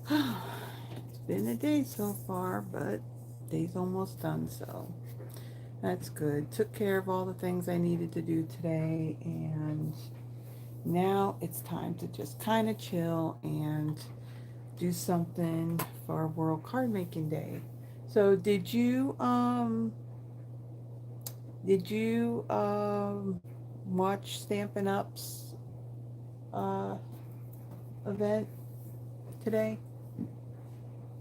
It's been a day so far, but day's almost done, so that's good. Took care of all the things I needed to do today, and now it's time to just kind of chill and do something for World Card Making Day. So, did you watch Stampin' Up's uh event today?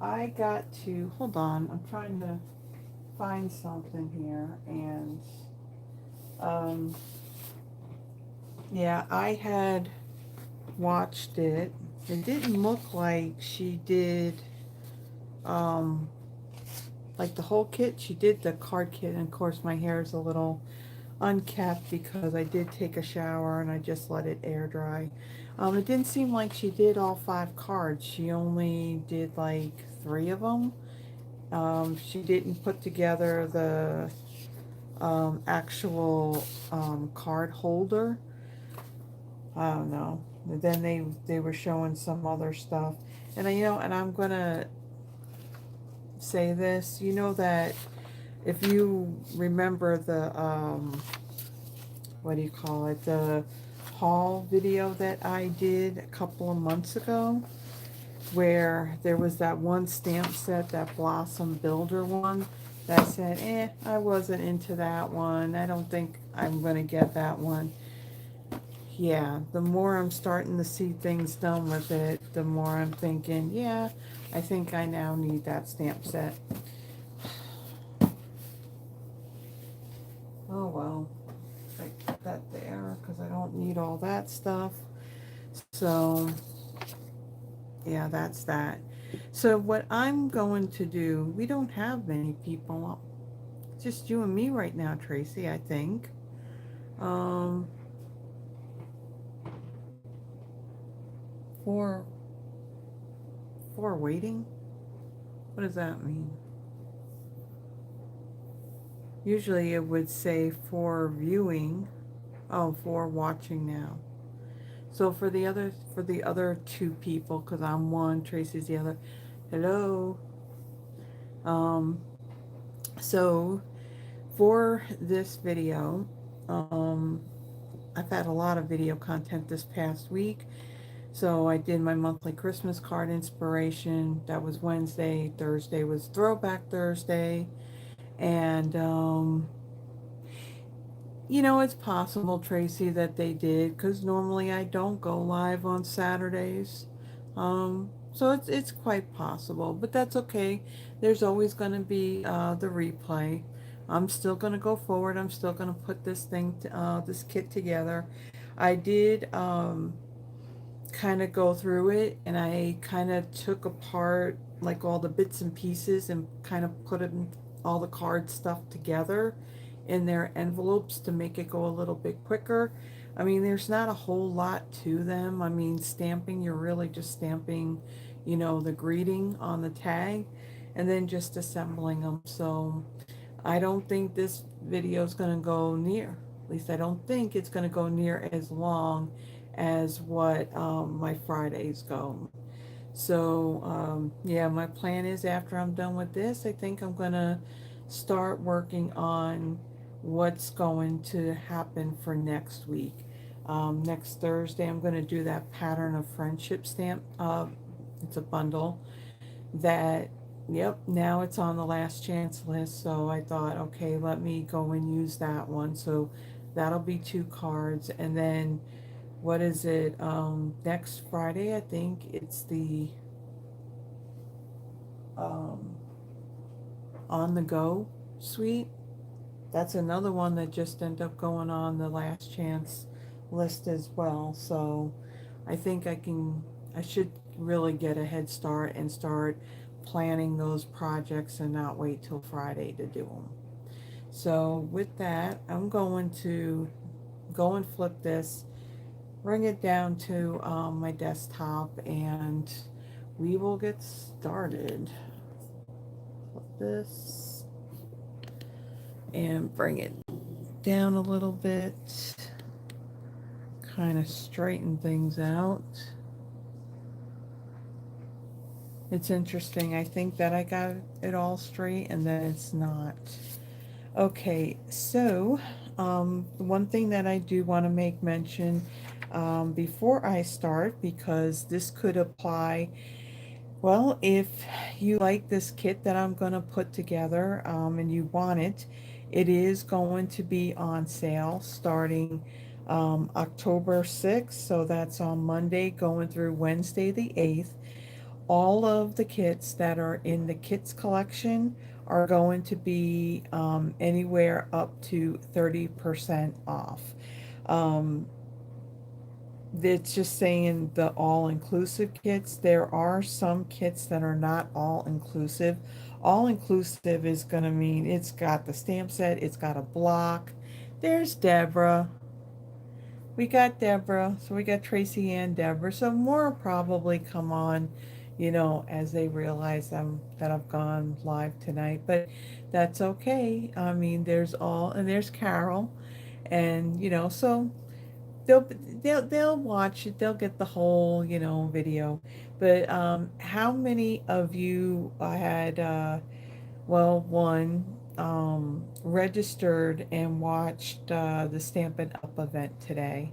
I got to hold on. I'm trying to find something here, and um, yeah, I had watched it. It didn't look like she did um, like the whole kit. She did the card kit, and of course, my hair is a little unkept because I did take a shower and I just let it air dry. It didn't seem like she did all 5 cards. She only did like 3 of them. She didn't put together the actual card holder. I don't know. Then they were showing some other stuff, and and I'm gonna say this. You know that if you remember the what do you call it, the haul video that I did a couple of months ago, where there was that one stamp set, that Blossom Builder one, that I said, I wasn't into that one. I don't think I'm gonna get that one. Yeah, the more I'm starting to see things done with it, the more I'm thinking, yeah, I think I now need that stamp set. Oh well, I put that there because I don't need all that stuff. So, yeah, that's that. So, what I'm going to do, we don't have many people, just you and me right now, Tracy, I think. Um, for, for waiting? What does that mean? Usually it would say for viewing. Oh, for watching now. So for the other 2 people, because I'm one, Tracy's the other. Hello. Um, so for this video, I've had a lot of video content this past week. So I did my monthly Christmas card inspiration. That was Wednesday. Thursday was Throwback Thursday, and it's possible, Tracy, that they did, because normally I don't go live on Saturdays. So it's quite possible, but that's okay. There's always going to be the replay. I'm still going to go forward. I'm still going to put this kit together. I did kind of go through it, and I kind of took apart like all the bits and pieces and kind of put it in all the card stuff together in their envelopes to make it go a little bit quicker. I mean, there's not a whole lot to them. I mean, stamping, you're really just stamping, the greeting on the tag and then just assembling them. So I don't think this video is going to go near, at least I don't think it's going to go near as long as what my Fridays go. So, yeah, my plan is after I'm done with this, I think I'm going to start working on what's going to happen for next week. Next Thursday, I'm going to do that Pattern of Friendship stamp. It's a bundle that, yep, now it's on the last chance list. So I thought, okay, let me go and use that one. So that'll be 2 cards. And then what is it? Next Friday, I think it's the um, On the Go suite. That's another one that just ended up going on the last chance list as well. So I think I should really get a head start and start planning those projects and not wait till Friday to do them. So with that, I'm going to go and flip this, bring it down to my desktop, and we will get started. Flip this and bring it down a little bit, kind of straighten things out. It's interesting. I think that I got it all straight and then it's not. Okay, so one thing that I do want to make mention before I start, because this could apply, well, if you like this kit that I'm going to put together and you want it, it is going to be on sale starting October 6th. So that's on Monday going through Wednesday the 8th. All of the kits that are in the kits collection are going to be anywhere up to 30% off. Um, it's just saying the all-inclusive kits. There are some kits that are not all-inclusive. All-inclusive is going to mean it's got the stamp set, it's got a block. There's Deborah. We got Deborah, so we got Tracy and Deborah. So more will probably come on, as they realize that I've gone live tonight. But that's okay. I mean, and there's Carol, and so they'll they'll watch it. They'll get the whole video. But how many of you had one registered and watched the Stampin' Up event today?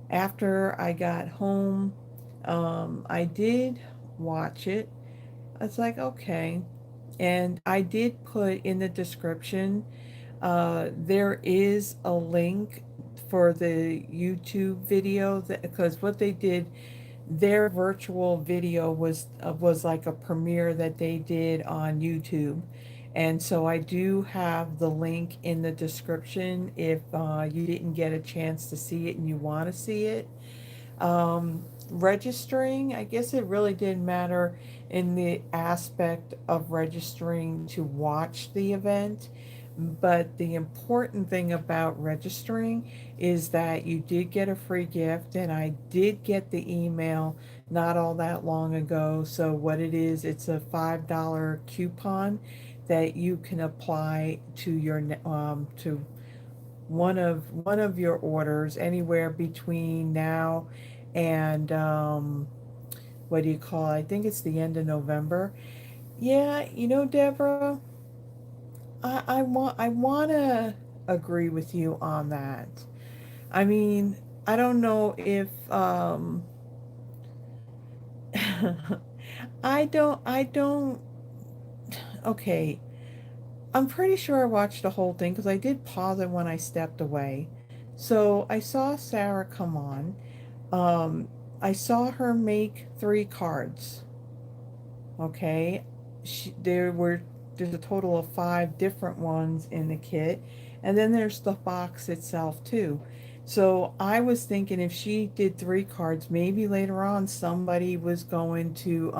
After I got home, I did watch it. It's like, okay. And I did put in the description, there is a link for the YouTube video, because what they did, their virtual video was like a premiere that they did on YouTube. And so I do have the link in the description if you didn't get a chance to see it and you want to see it. Registering, I guess it really didn't matter in the aspect of registering to watch the event. But the important thing about registering is that you did get a free gift, and I did get the email not all that long ago. So what it is, it's a $5 coupon that you can apply to your to one of your orders anywhere between now and what do you call it? I think it's the end of November. Yeah, Deborah, I want to agree with you on that. I mean, I don't know if I don't okay. I'm pretty sure I watched the whole thing because I did pause it when I stepped away. So I saw Sarah come on. Um, I saw her make 3 cards. Okay, there's a total of 5 different ones in the kit, and then there's the box itself too. So I was thinking if she did 3 cards, maybe later on somebody was going to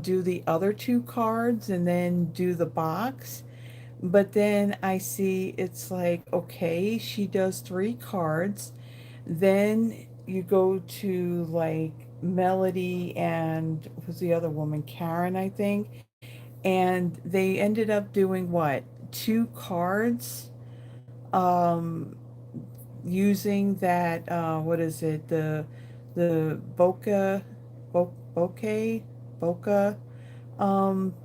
do the other 2 cards and then do the box. But then I see it's like, okay, she does 3 cards. Then you go to like Melody and who's the other woman? Karen, I think. And they ended up doing what? 2 cards um, using that, what is it? The bokeh, bokeh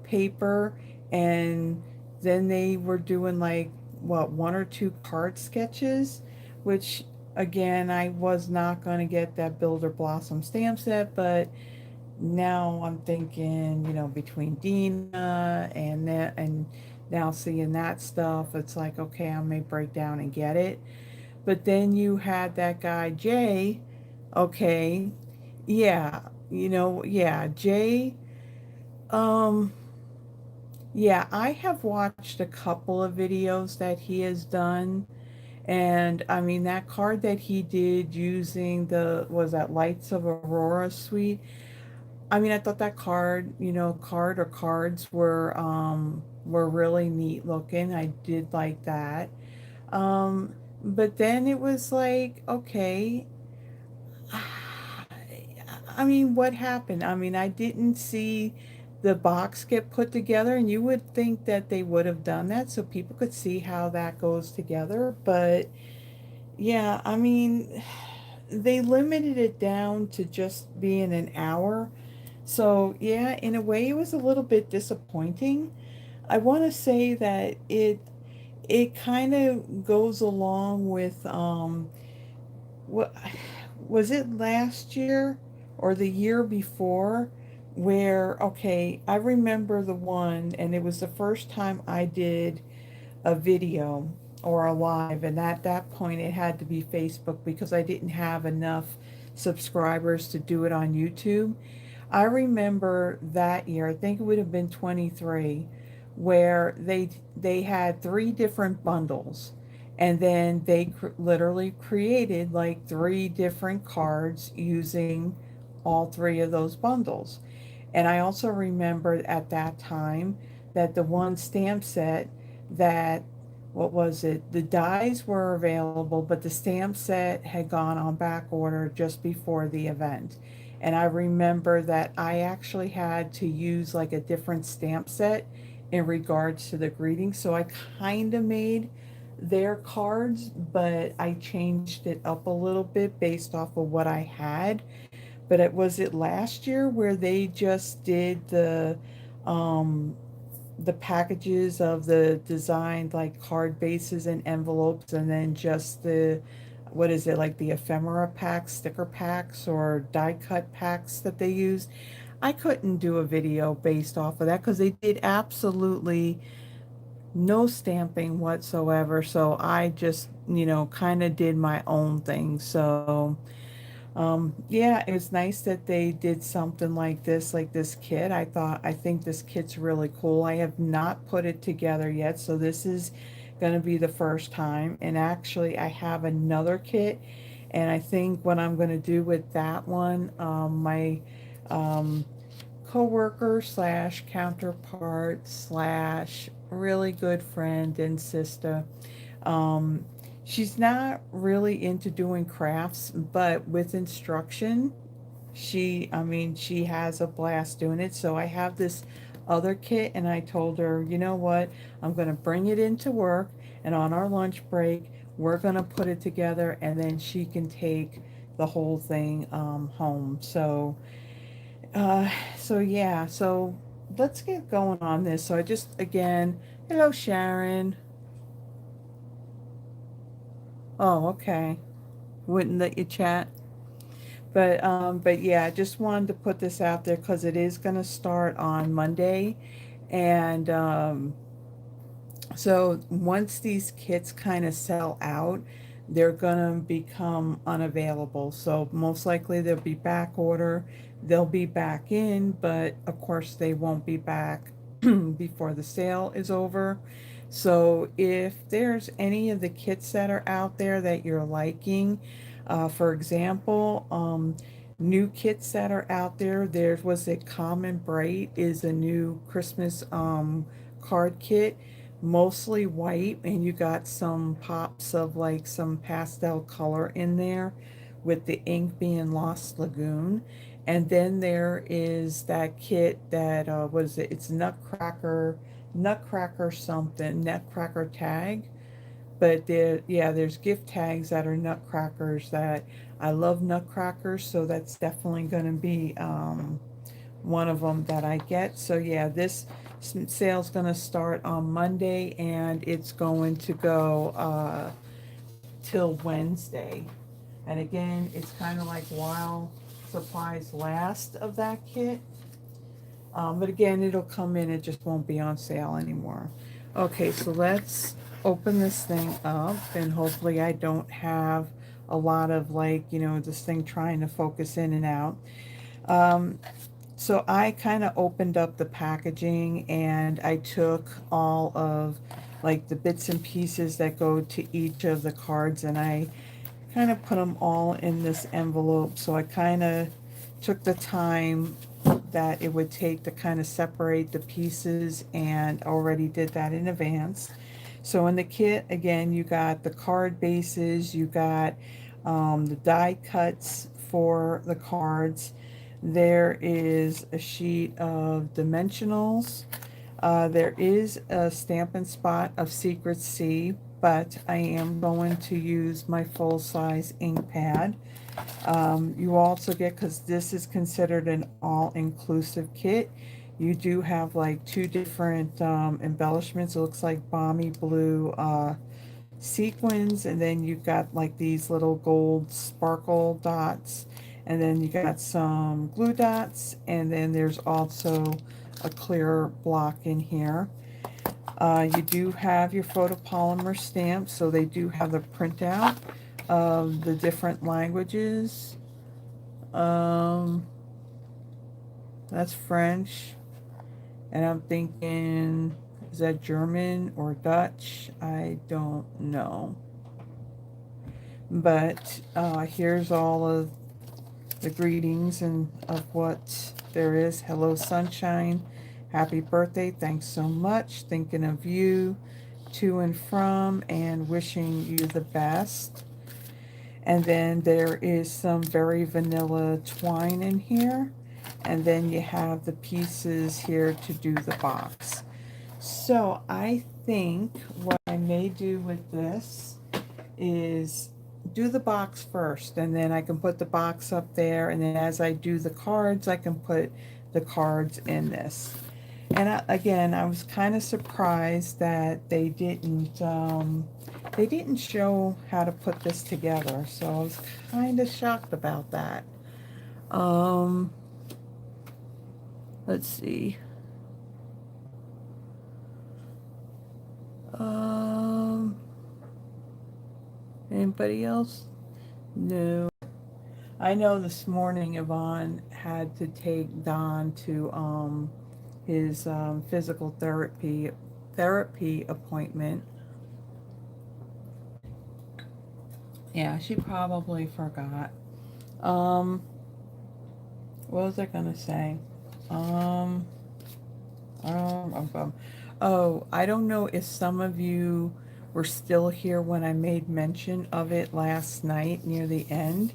paper, and then they were doing like what 1 or 2 card sketches, which again I was not going to get that Builder Blossom stamp set, but now I'm thinking, between Dina and that, and now seeing that stuff, it's like, okay, I may break down and get it. But then you had that guy Jay. Okay, yeah, yeah, Jay. Um, yeah, I have watched a couple of videos that he has done. And I mean, that card that he did using was that Lights of Aurora suite. I mean, I thought that card or cards were really neat looking. I did like that. Um, but then it was like, okay, I mean, what happened? I mean, I didn't see the box get put together, and you would think that they would have done that so people could see how that goes together. But yeah, I mean, they limited it down to just being an hour. So yeah, in a way it was a little bit disappointing. I want to say that it kind of goes along with what was it last year or the year before, where okay, I remember the one, and it was the first time I did a video or a live, and at that point it had to be Facebook because I didn't have enough subscribers to do it on YouTube. I remember that year, I think it would have been 23, where they had three different bundles, and then they literally created like three different cards using all three of those bundles. And I also remember at that time that the one stamp set that, what was it? The dies were available, but the stamp set had gone on back order just before the event. And I remember that I actually had to use like a different stamp set in regards to the greeting. So I kind of made their cards, but I changed it up a little bit based off of what I had. But it was it last year where they just did um the packages of the designed like card bases and envelopes, and then just the, what is it, like the ephemera packs, sticker packs, or die cut packs that they use. I couldn't do a video based off of that because they did absolutely no stamping whatsoever. So I just, kind of did my own thing. So yeah, it was nice that they did something like this kit. I think this kit's really cool. I have not put it together yet, so this is going to be the first time. And actually, I have another kit, and I think what I'm going to do with that one, my um, coworker slash counterpart slash really good friend and sister. Um, she's not really into doing crafts, but with instruction, she has a blast doing it. So I have this other kit, and I told her, you know what, I'm going to bring it into work, and on our lunch break, we're going to put it together, and then she can take the whole thing home. Uh, so yeah, so let's get going on this. So I just, again, hello, Sharon. Oh, okay. Wouldn't let you chat. But yeah, I just wanted to put this out there because it is going to start on Monday. And so once these kits kind of sell out, they're going to become unavailable. So most likely they'll be back order. They'll be back in, but of course they won't be back before the sale is over. So if there's any of the kits that are out there that you're liking, for example, new kits that are out there, there was a Common Bright is a new Christmas card kit, mostly white, and you got some pops of like some pastel color in there with the ink being Lost Lagoon. And then there is that kit that what is it? It's Nutcracker something, Nutcracker tag. But there, yeah, there's gift tags that are nutcrackers that I love nutcrackers, so that's definitely going to be one of them that I get. So yeah, this sale's going to start on Monday, and it's going to go till Wednesday. And again, it's kind of like while supplies last of that kit. But again, it'll come in, it just won't be on sale anymore. Okay, so let's open this thing up, and hopefully I don't have a lot of like, this thing trying to focus in and out. Um, so I kind of opened up the packaging, and I took all of like the bits and pieces that go to each of the cards, and I kind of put them all in this envelope. So I kind of took the time that it would take to kind of separate the pieces, and already did that in advance. So in the kit, again, you got the card bases, you got the die cuts for the cards. There is a sheet of dimensionals. There is a Stampin' Spot of Secret C, but I am going to use my full-size ink pad. You also get, because this is considered an all-inclusive kit, you do have like two different embellishments. It looks like balmy blue sequins, and then you've got like these little gold sparkle dots, and then you got some glue dots, and then there's also a clear block in here. You do have your photopolymer stamps, so they do have the printout of the different languages. Um, that's French, and I'm thinking, is that German or Dutch? I don't know. But here's all of the greetings and of what there is. Hello, sunshine. Happy birthday. Thanks so much. Thinking of you to and from and wishing you the best. And then there is some very vanilla twine in here. And then you have the pieces here to do the box. So I think what I may do with this is do the box first, and then I can put the box up there, and then as I do the cards, I can put the cards in this. And again, I was kind of surprised that they didn't show how to put this together, so I was kind of shocked about that. Let's see. Anybody else? No. I know this morning Yvonne had to take Don to his physical therapy appointment. Yeah, she probably forgot. What was I gonna say? Oh, I don't know if some of you were still here when I made mention of it last night near the end.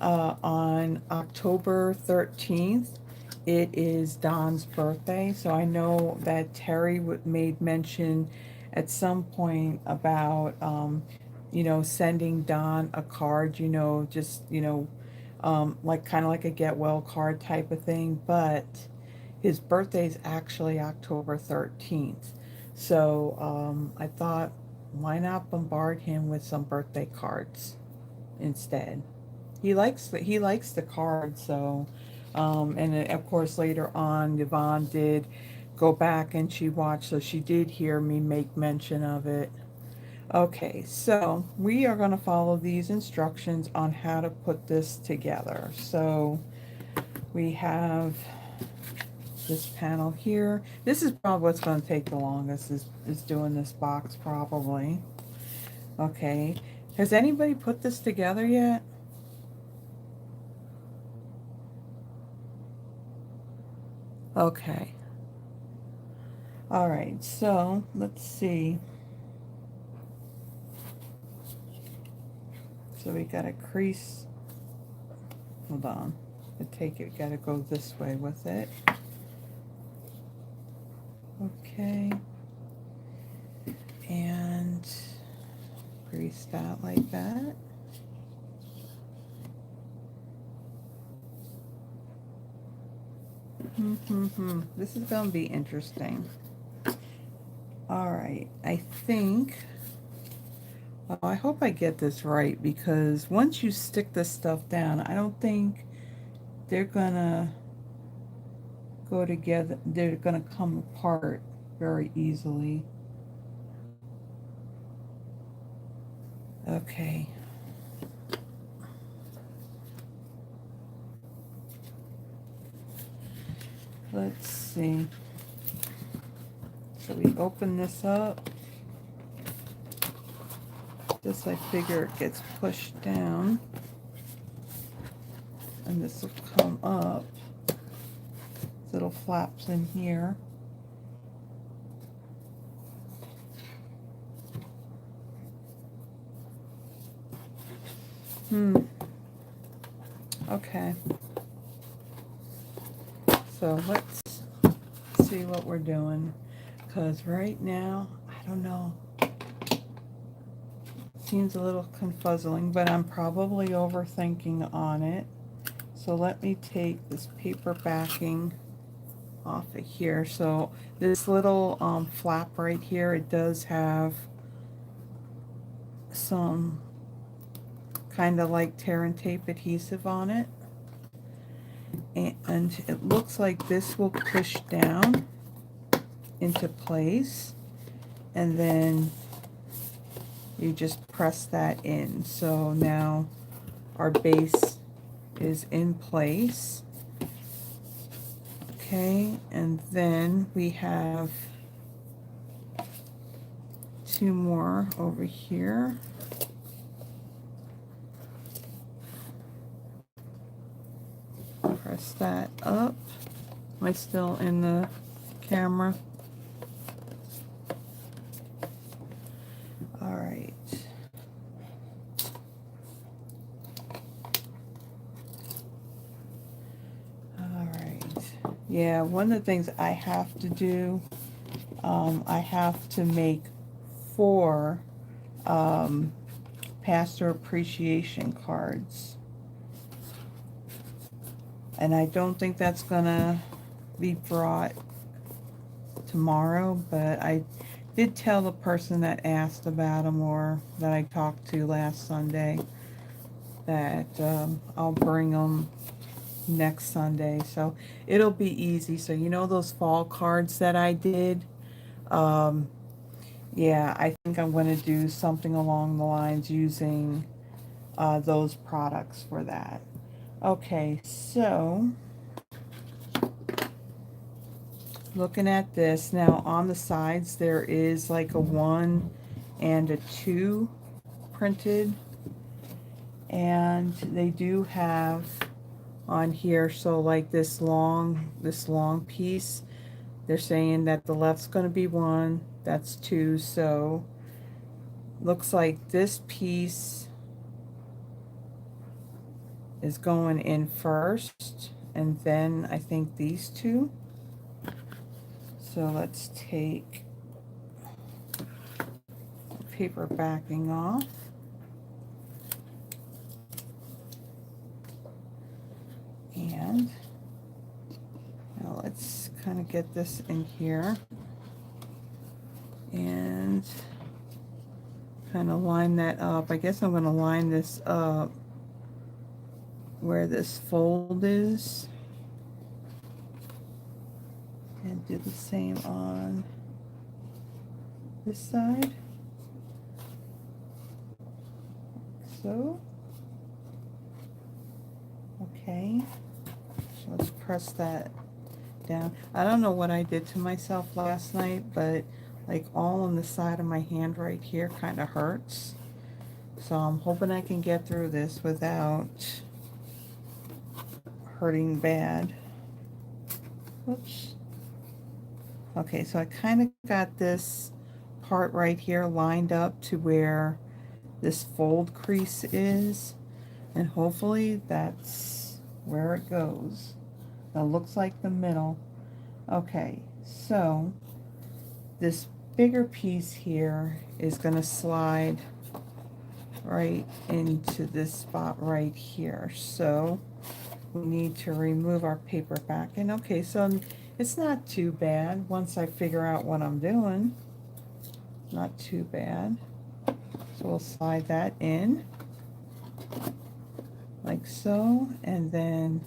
On October 13th, it is Don's birthday, so I know that Terry made mention at some point about, sending Don a card, just, like kind of like a get well card type of thing, but his birthday is actually October 13th. So I thought, why not bombard him with some birthday cards instead? He likes the cards, so and of course later on Yvonne did go back and she watched, so she did hear me make mention of it. Okay, so we are going to follow these instructions on how to put this together. So we have this panel here. This is probably what's going to take the longest, is doing this box probably. Okay, has anybody put this together yet? Okay. All right, so let's see. So we got a crease. Hold on. Got to go this way with it. Okay. And crease that like that. This is going to be interesting. All right, I think, well, I hope I get this right, because once you stick this stuff down, I don't think they're gonna go together. They're gonna come apart very easily. Okay. Let's see. So we open this up. This, I figure, it gets pushed down. And this will come up. Little flaps in here. Okay. So let's see what we're doing. Because right now, I don't know. seems a little confuzzling, but I'm probably overthinking on it. So let me take this paper backing off of here. So this little flap right here, it does have some kind of like tear and tape adhesive on it. And it looks like this will push down into place, and then you just press that in. So now our base is in place. Okay, and then we have two more over here. Press that up. Am I still in the camera? All right. All right. Yeah, one of the things I have to do, I have to make 4 pastor appreciation cards. And I don't think that's gonna be brought tomorrow, but I did tell the person that asked about them, or that I talked to last Sunday, that I'll bring them next Sunday. So it'll be easy. So you know those fall cards that I did? Yeah, I think I'm going to do something along the lines using those products for that. Okay, so looking at this now, on the sides there is like a 1 and a 2 printed, and they do have on here, so like this long piece, they're saying that the left's going to be 1, that's 2, so looks like this piece is going in first, and then I think these two. So let's take paper backing off. And now let's kind of get this in here and kind of line that up. I guess I'm going to line this up where this fold is, and do the same on this side. So, okay, so let's press that down. I don't know what I did to myself last night, but like all on the side of my hand right here kind of hurts. So I'm hoping I can get through this without hurting bad. Oops. Okay, so I kind of got this part right here lined up to where this fold crease is, and hopefully that's where it goes. That looks like the middle. Okay, so this bigger piece here is going to slide right into this spot right here. So we need to remove our paper backing. Okay, so it's not too bad once I figure out what I'm doing. Not too bad. So we'll slide that in like so, and then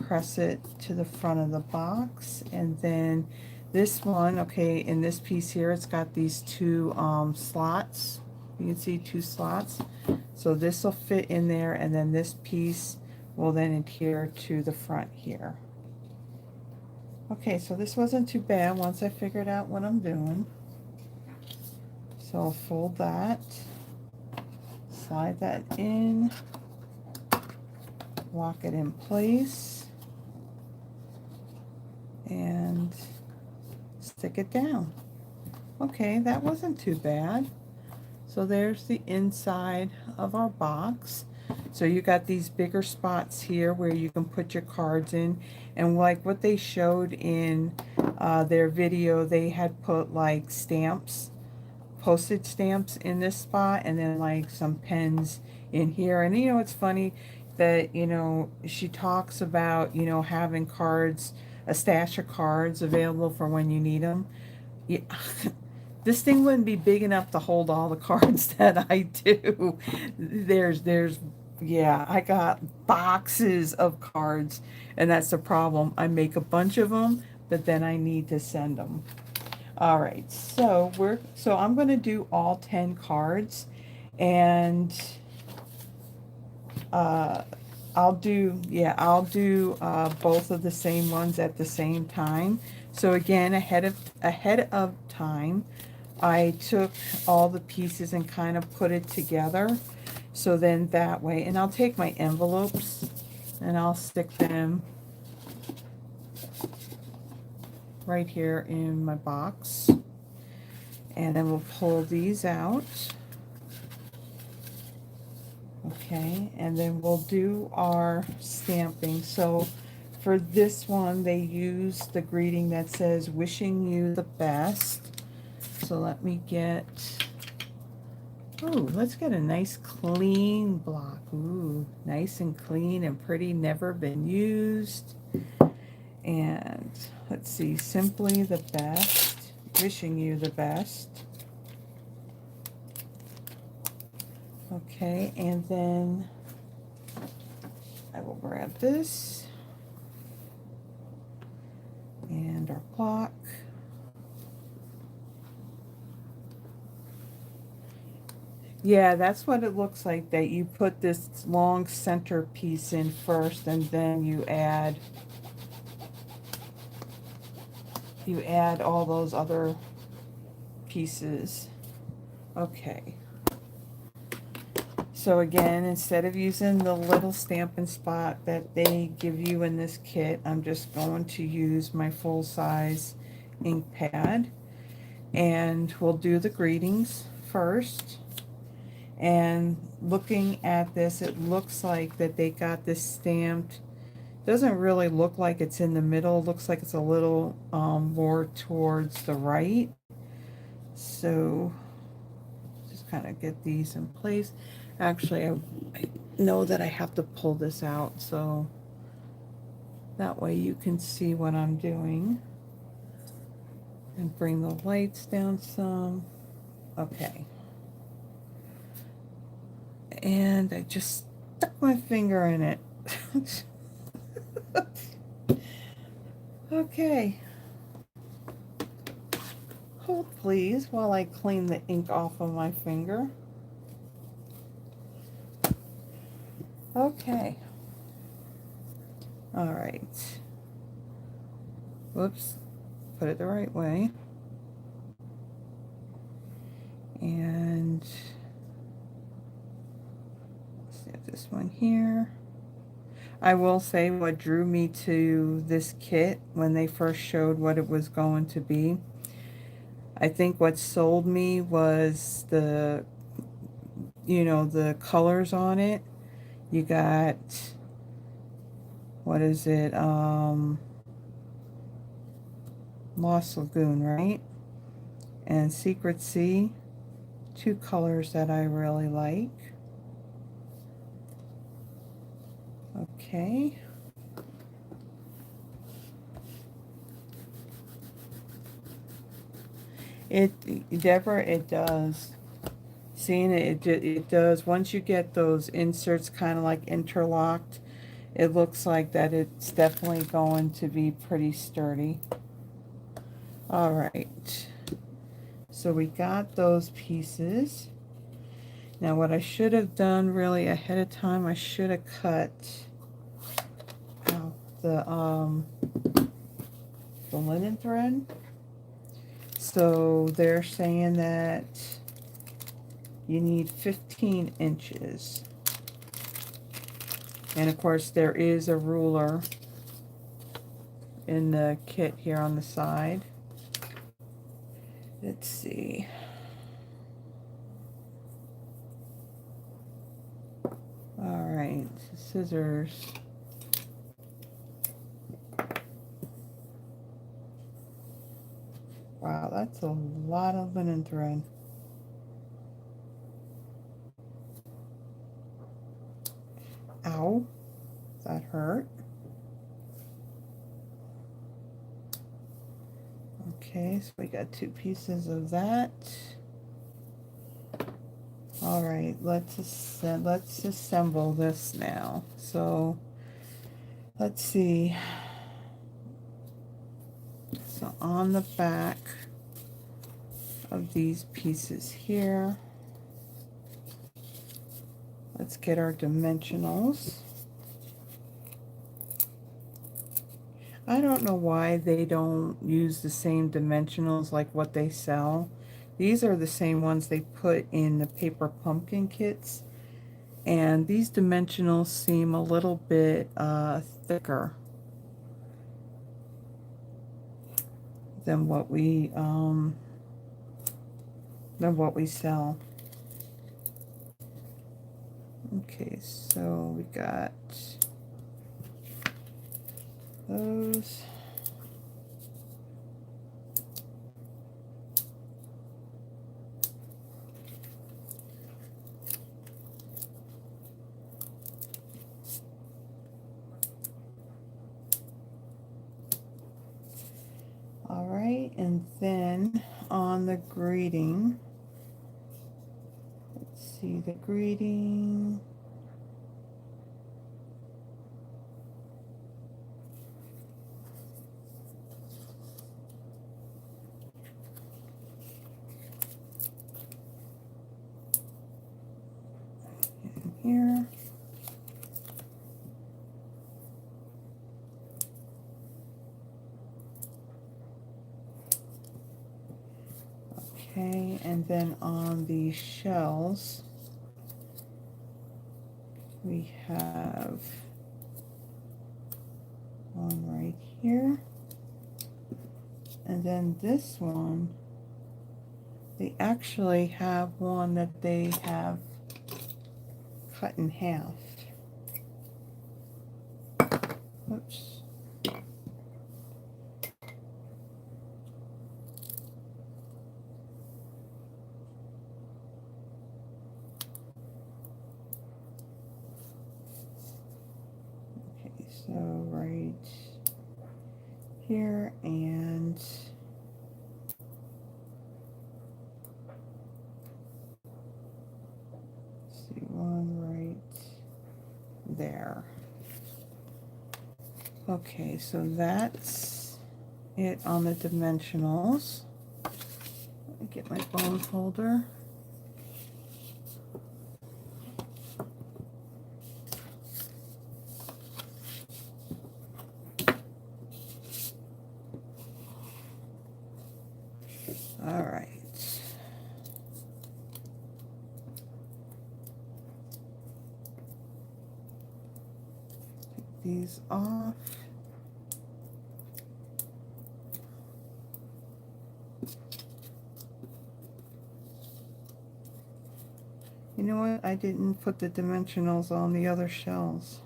press it to the front of the box. And then this one, okay, in this piece here, it's got these 2 slots. You can see 2 slots. So this will fit in there, and then this piece will then adhere to the front here. Okay, so this wasn't too bad once I figured out what I'm doing. So I'll fold that, slide that in, lock it in place, and stick it down. Okay, that wasn't too bad. So there's the inside of our box. So you got these bigger spots here where you can put your cards in, and like what they showed in their video, they had put like stamps postage stamps in this spot, and then like some pens in here. And you know, it's funny that, you know, she talks about, you know, having cards, a stash of cards available for when you need them. Yeah. This thing wouldn't be big enough to hold all the cards that I do. Yeah, I got boxes of cards, and that's the problem. I make a bunch of them, but then I need to send them. All right, so I'm going to do all 10 cards, and uh, I'll do both of the same ones at the same time. So again, ahead of time, I took all the pieces and kind of put it together. So then that way, and I'll take my envelopes and I'll stick them right here in my box. And then we'll pull these out. Okay, and then we'll do our stamping. So for this one, they use the greeting that says, wishing you the best. So let me get, oh, let's get a nice clean block. Ooh, nice and clean and pretty, never been used. And let's see, simply the best, wishing you the best. Okay, and then I will grab this and our block. Yeah, that's what it looks like, that you put this long center piece in first, and then you add all those other pieces. Okay. So again, instead of using the little Stampin' Spot that they give you in this kit, I'm just going to use my full-size ink pad. And we'll do the greetings first. And looking at this, it looks like that they got this stamped. Doesn't really look like it's in the middle. Looks like it's a little more towards the right. So just kind of get these in place. Actually, I know that I have to pull this out, so that way you can see what I'm doing. And bring the lights down some. Okay. And I just stuck my finger in it. Okay. Hold please while I clean the ink off of my finger. Okay. All right. Whoops. Put it the right way. And let's get this one here. I will say what drew me to this kit when they first showed what it was going to be. I think what sold me was the, you know, the colors on it. You got, what is it, Lost Lagoon, right? And Secret Sea, two colors that I really like. Okay. Deborah, it does. Seeing it does. Once you get those inserts kind of like interlocked, it looks like that it's definitely going to be pretty sturdy. All right. So we got those pieces. Now what I should have done really ahead of time, I should have cut out the linen thread. So they're saying that you need 15 inches. And of course there is a ruler in the kit here on the side. Let's see. All right, scissors. Wow, that's a lot of linen thread. Ow, that hurt. Okay, so we got 2 pieces of that. All right, let's assemble this now. So let's see. So on the back of these pieces here, let's get our dimensionals. I don't know why they don't use the same dimensionals like what they sell. These are the same ones they put in the paper pumpkin kits, and these dimensionals seem a little bit thicker than what we sell. Okay, so we got those. All right, and then on the greeting, let's see the greeting. Here. Okay, and then on the shells, we have one right here. And then this one, they actually have one that they have cut in half. Oops. Okay, so right here and see one right there. Okay, so that's it on the dimensionals. Let me get my bone folder. All right. Take these off. You know what? I didn't put the dimensionals on the other shells.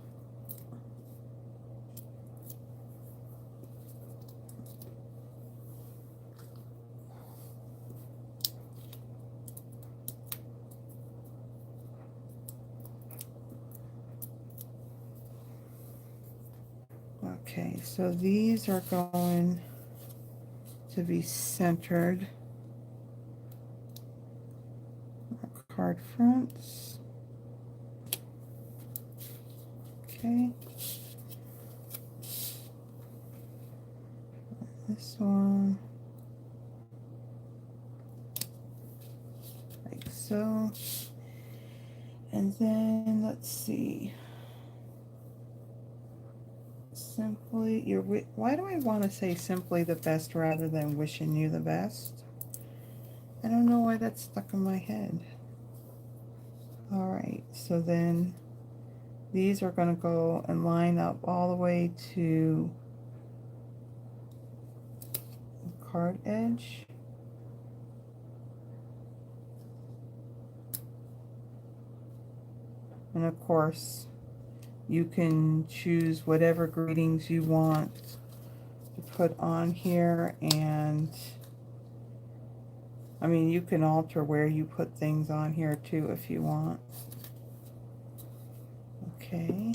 Okay, so these are going to be centered. Card fronts. Okay. This one. Like so. And then let's see. Simply, why do I want to say simply the best rather than wishing you the best? I don't know why that's stuck in my head. All right, so then these are going to go and line up all the way to the card edge. And of course, you can choose whatever greetings you want to put on here, and I mean, you can alter where you put things on here too if you want. Okay.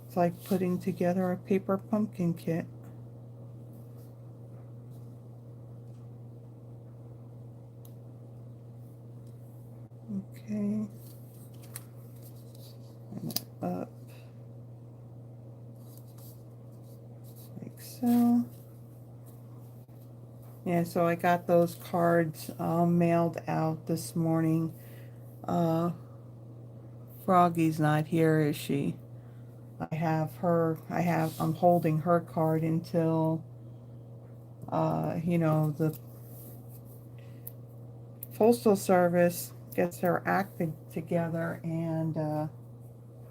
It's like putting together a paper pumpkin kit. Okay. And that up like so. Yeah, so I got those cards mailed out this morning. Froggy's not here, is she? I'm holding her card until, the Postal Service gets their act together and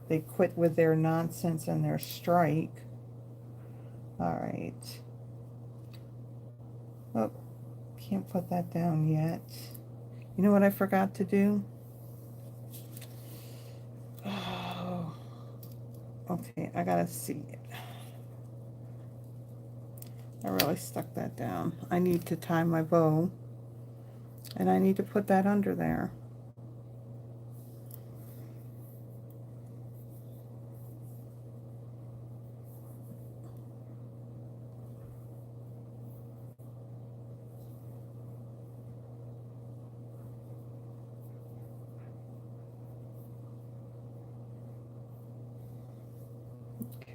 they quit with their nonsense and their strike. Alright. Oh, can't put that down yet. You know what I forgot to do? Oh, okay, I gotta see it. I really stuck that down. I need to tie my bow, and I need to put that under there.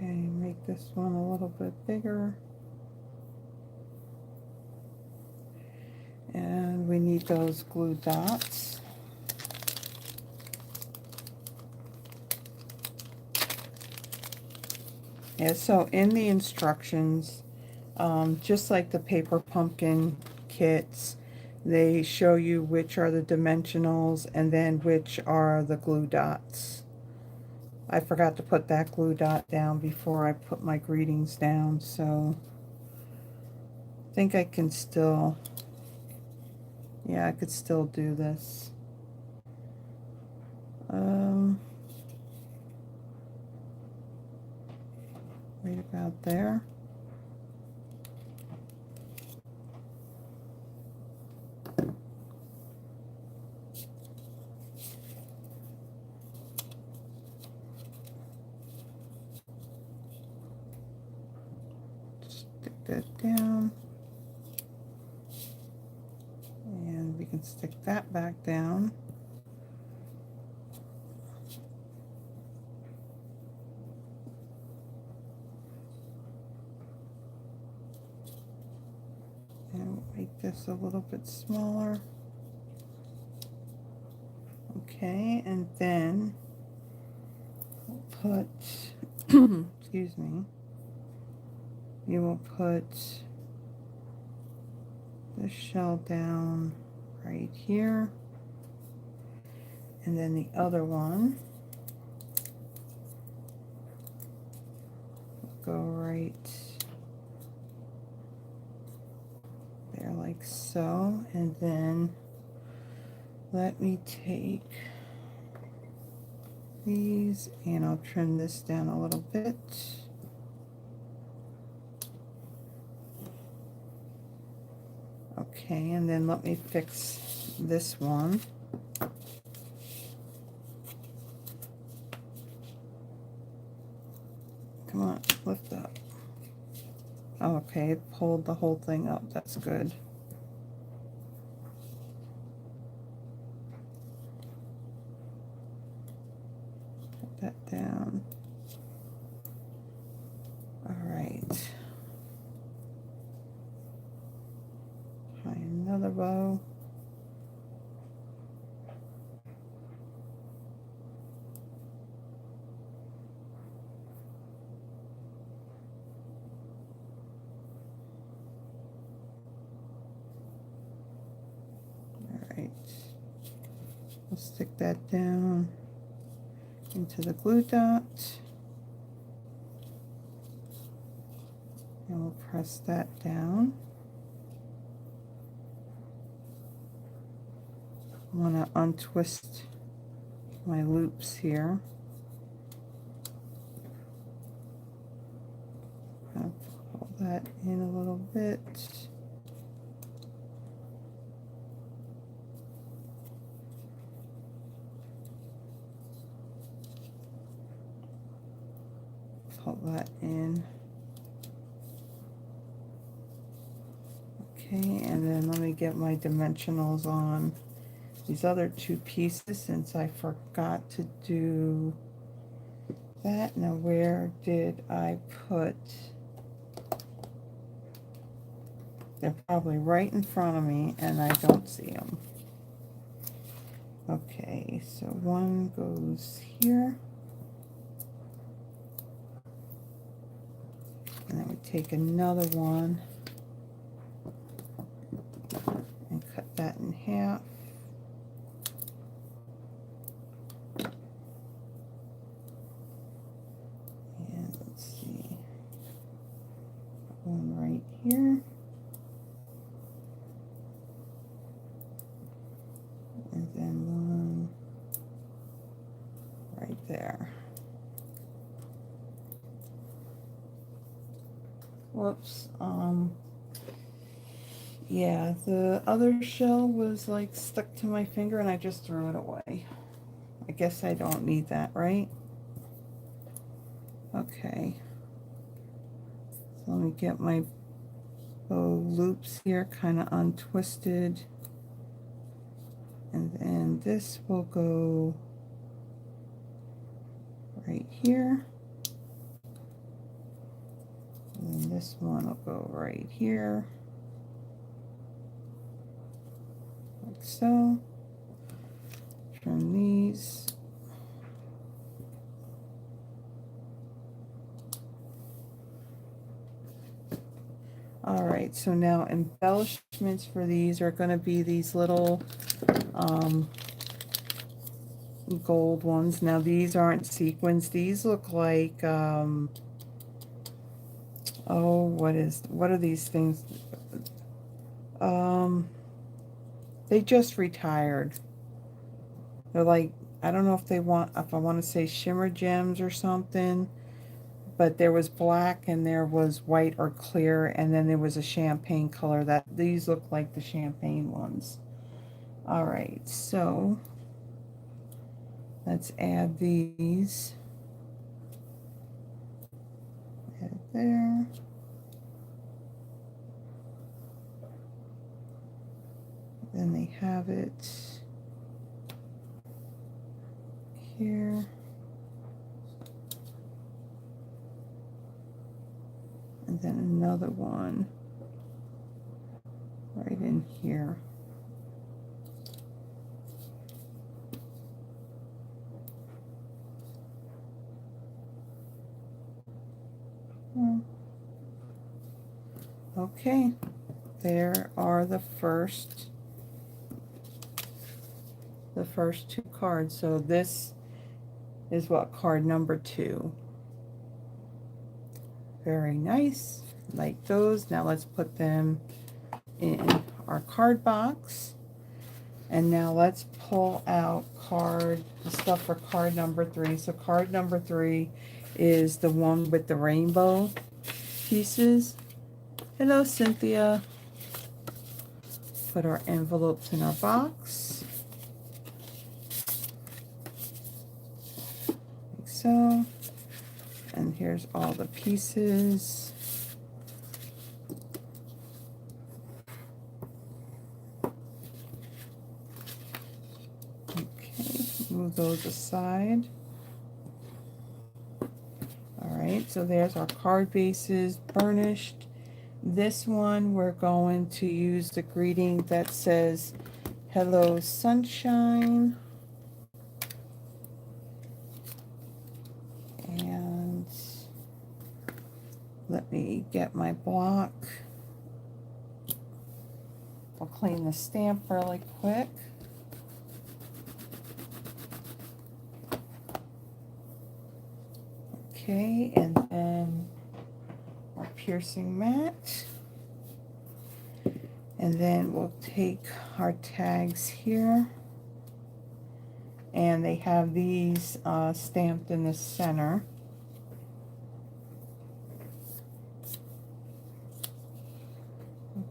Okay, make this one a little bit bigger. And we need those glue dots. Yeah, so in the instructions, just like the paper pumpkin kits, they show you which are the dimensionals and then which are the glue dots. I forgot to put that glue dot down before I put my greetings down, so I think I can still, yeah, I could still do this. Right about there. Stick that down. And we can stick that back down. And we'll make this a little bit smaller. Okay, and then we'll put, excuse me, you will put the shell down right here. And then the other one will go right there like so. And then let me take these and I'll trim this down a little bit. Okay, and then let me fix this one. Come on, lift up. Oh, okay, it pulled the whole thing up. That's good. Put that down. All right. Try another bow. We'll stick that down into the glue dot and we'll press that down. I want to untwist my loops here. I'll pull that in a little bit. pull that in. Okay, and then let me get my dimensionals on these other two pieces since I forgot to do that. Now where did I put? They're probably right in front of me and I don't see them. Okay, so one goes here. And then we take another one and cut that in half. And let's see, one right here. And then one right there. Whoops. Yeah, the other shell was like stuck to my finger and I just threw it away. I guess I don't need that, right? Okay. So let me get my bow loops here kind of untwisted. And then this will go right here. And then this one will go right here. Like so. Turn these. All right, so now embellishments for these are going to be these little gold ones. Now these aren't sequins. These look like oh, what are these things? They just retired. They're like, I don't know if I want to say shimmer gems or something, but there was black and there was white or clear, and then there was a champagne color. That these look like the champagne ones. All right, so let's add these. Add it there. Then they have it here. And then another one right in here. Okay, there are the first two cards. So this is what, card number 2. Very nice, like those. Now let's put them in our card box. And now let's pull out the stuff for card number 3. So card number 3 is the one with the rainbow pieces. Hello, Cynthia. Put our envelopes in our box. Like so. And here's all the pieces. Okay, move those aside. All right, so there's our card bases burnished. This one, we're going to use the greeting that says, "Hello, sunshine." And let me get my block. I'll clean the stamp really quick. Okay, and then our piercing mat. And then we'll take our tags here. And they have these stamped in the center.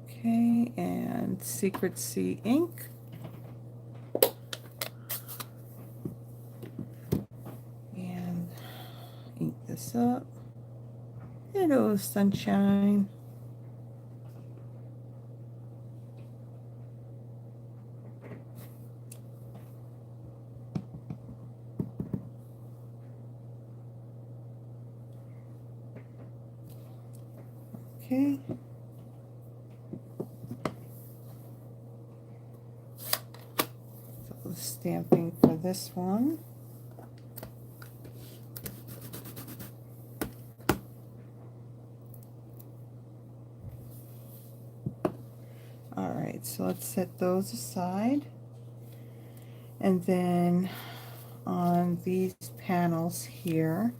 Okay, and Secret Sea ink. And ink this up. Hello, sunshine. Okay. So the stamping for this one. All right, so let's set those aside. And then on these panels here,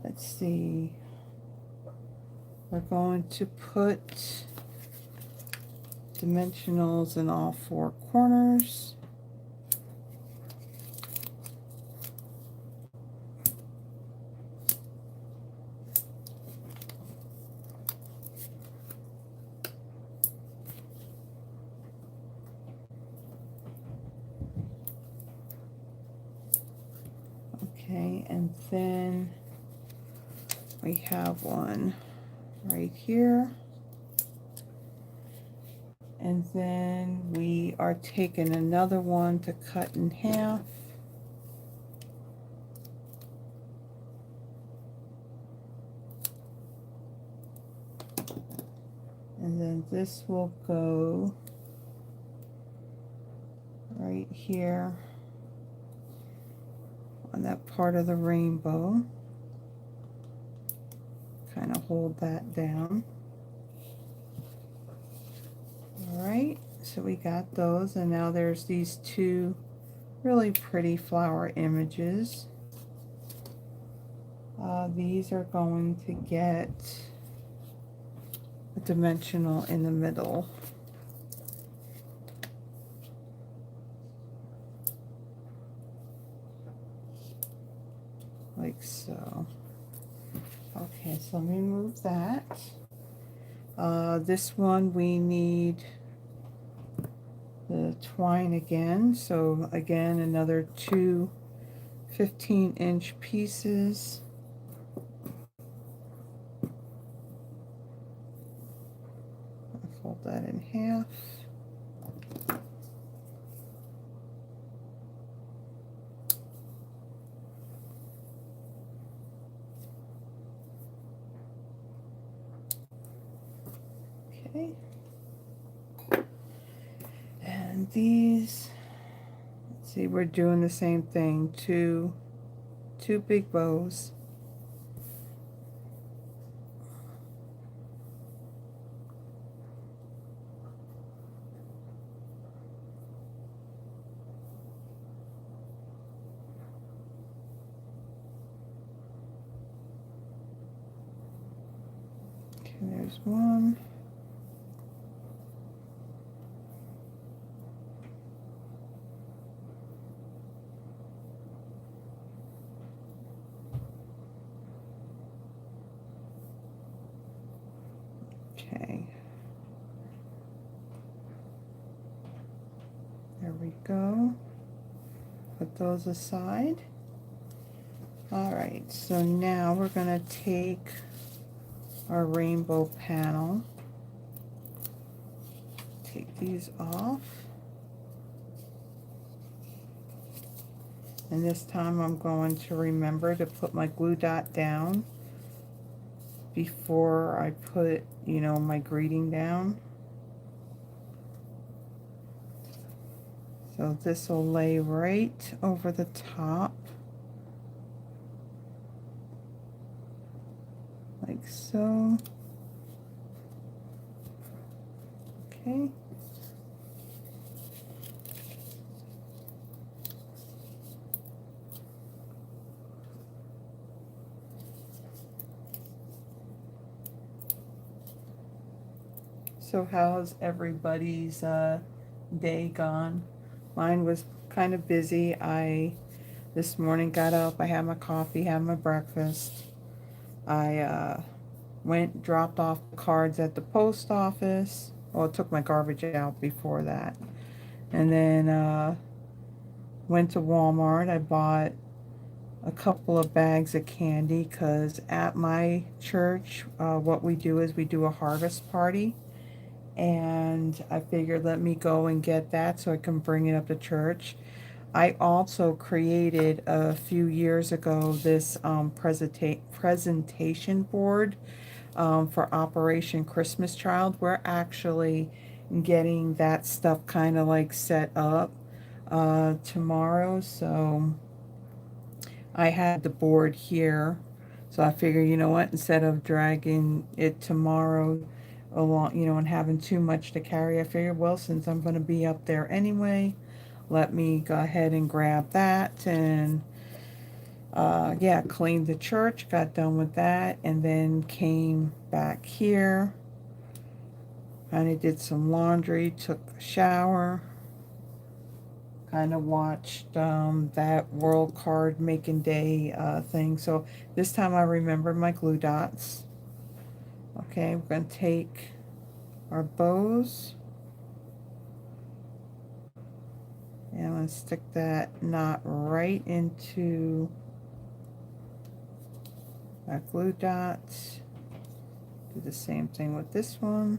let's see, we're going to put dimensionals in all four corners. Okay, and then we have one right here. And then we are taking another one to cut in half. And then this will go right here on that part of the rainbow. Kind of hold that down. All right, so we got those, and now there's these two really pretty flower images. These are going to get a dimensional in the middle. Like so. Okay, so let me move that. This one we need the twine again. So again, another two 15-inch pieces. I'll fold that in half. Okay. And these, let's see, we're doing the same thing. Two big bows. Okay, there's one. Okay. There we go. Put those aside. All right, so now we're going to take our rainbow panel. Take these off. And this time I'm going to remember to put my glue dot down before I put, my greeting down. So this will lay right over the top, like so. Okay. So how's everybody's day gone? Mine was kind of busy. This morning got up, I had my coffee, had my breakfast. I dropped off the cards at the post office. Well, I took my garbage out before that. And then went to Walmart. I bought a couple of bags of candy, because at my church, what we do is we do a harvest party, and I figured let me go and get that so I can bring it up to church. I also created a few years ago this presentation board for Operation Christmas Child. We're actually getting that stuff kind of like set up tomorrow, so I had the board here, so I figured, you know what, instead of dragging it tomorrow along, and having too much to carry, I figured, well, since I'm going to be up there anyway, let me go ahead and grab that. And yeah, cleaned the church, got done with that, and then came back here. Kind of did some laundry, took a shower, kind of watched that World Card Making Day thing. So this time I remembered my glue dots. Okay, we're going to take our bows, and I'm going to stick that knot right into that glue dot. Do the same thing with this one.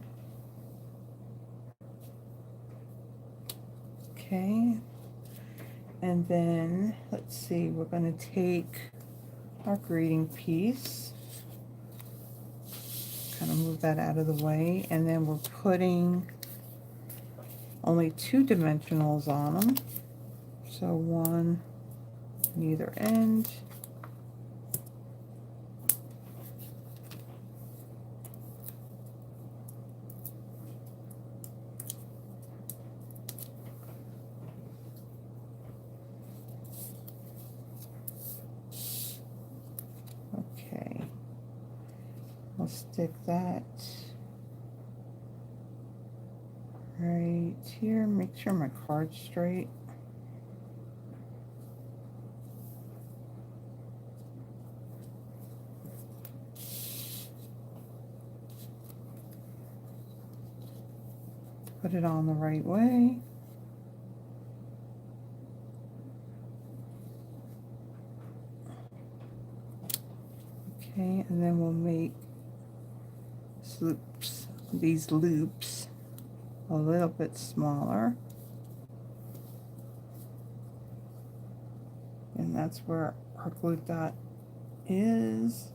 Okay, and then let's see, we're going to take our greeting piece, kind of move that out of the way, and then we're putting only 2 dimensionals on them, so one on either end. Okay, I'll stick that right here. Make sure my card's straight. Put it on the right way. Okay, and then we'll make these loops a little bit smaller. And that's where our glue dot is.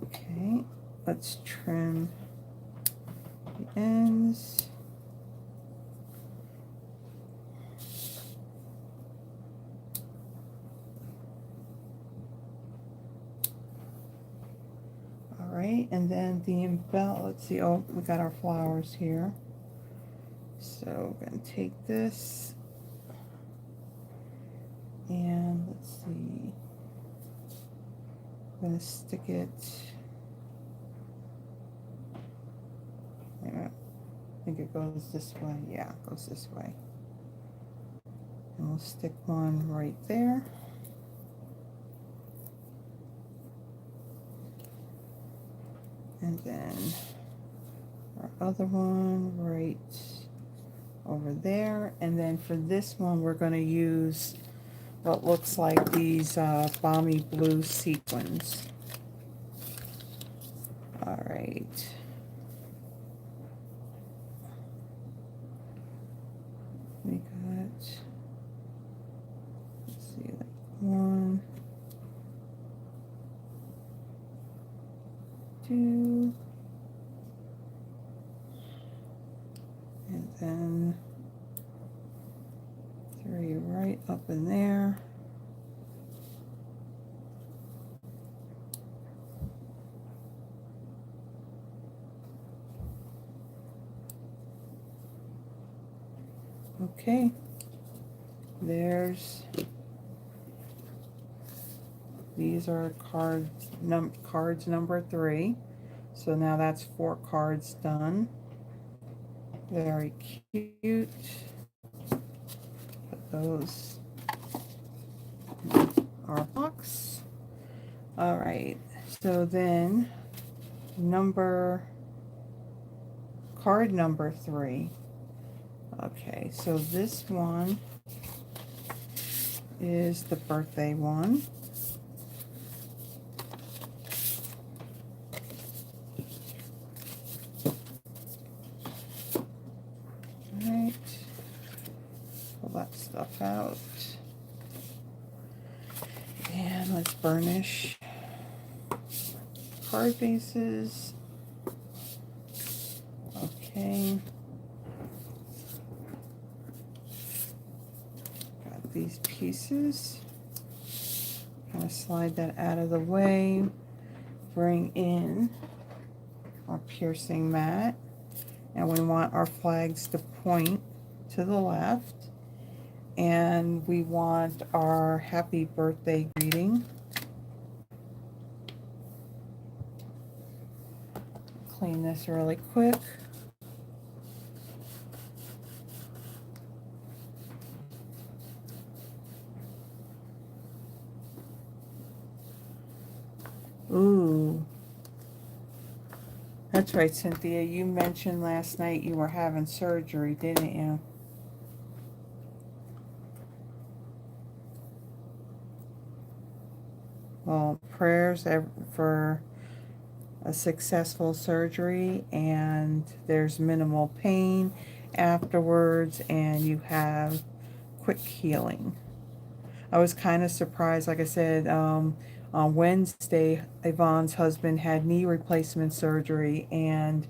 Okay, let's trim the ends. All right, and then the let's see, oh, we got our flowers here. So we're going to take this, and let's see, I'm going to stick it, I think it goes this way, yeah, it goes this way. And we'll stick one right there. And then our other one right over there. And then for this one, we're going to use what looks like these balmy blue sequins. All right. We got, let's see, like 1, 2, and then 3 right up in there. Okay, these are cards number 3. So now that's 4 cards done. Very cute. Put those in our box. All right, so then card number 3. Okay, so this one is the birthday one. Alright, pull that stuff out. And let's burnish card bases. Okay. Got these pieces. Kind of slide that out of the way. Bring in our piercing mat. And we want our flags to point to the left. And we want our happy birthday greeting. Clean this really quick. Ooh. That's right, Cynthia. You mentioned last night you were having surgery, didn't you? Well, prayers for a successful surgery, and there's minimal pain afterwards, and you have quick healing. I was kind of surprised, like I said, on Wednesday, Yvonne's husband had knee replacement surgery, and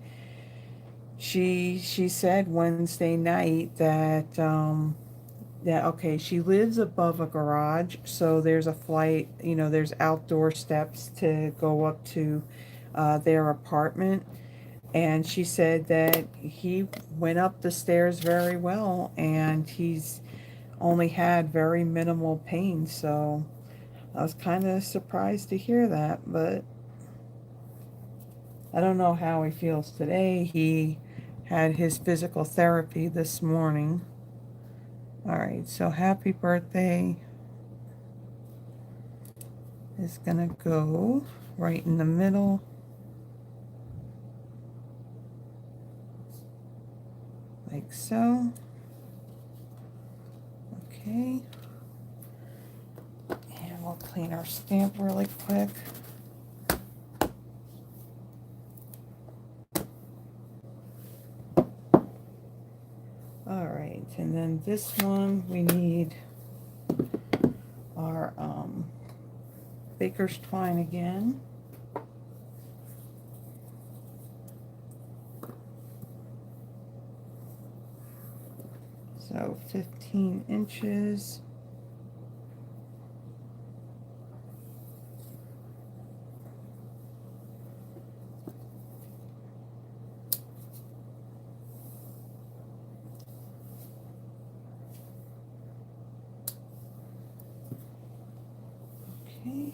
she said Wednesday night that okay, she lives above a garage, so there's a flight, there's outdoor steps to go up to their apartment. And she said that he went up the stairs very well, and he's only had very minimal pain. So I was kind of surprised to hear that, but I don't know how he feels today. He had his physical therapy this morning. All right, so happy birthday is gonna go right in the middle. Like so. Okay. And we'll clean our stamp really quick. All right, and then this one we need our baker's twine again. So 15 inches. Okay.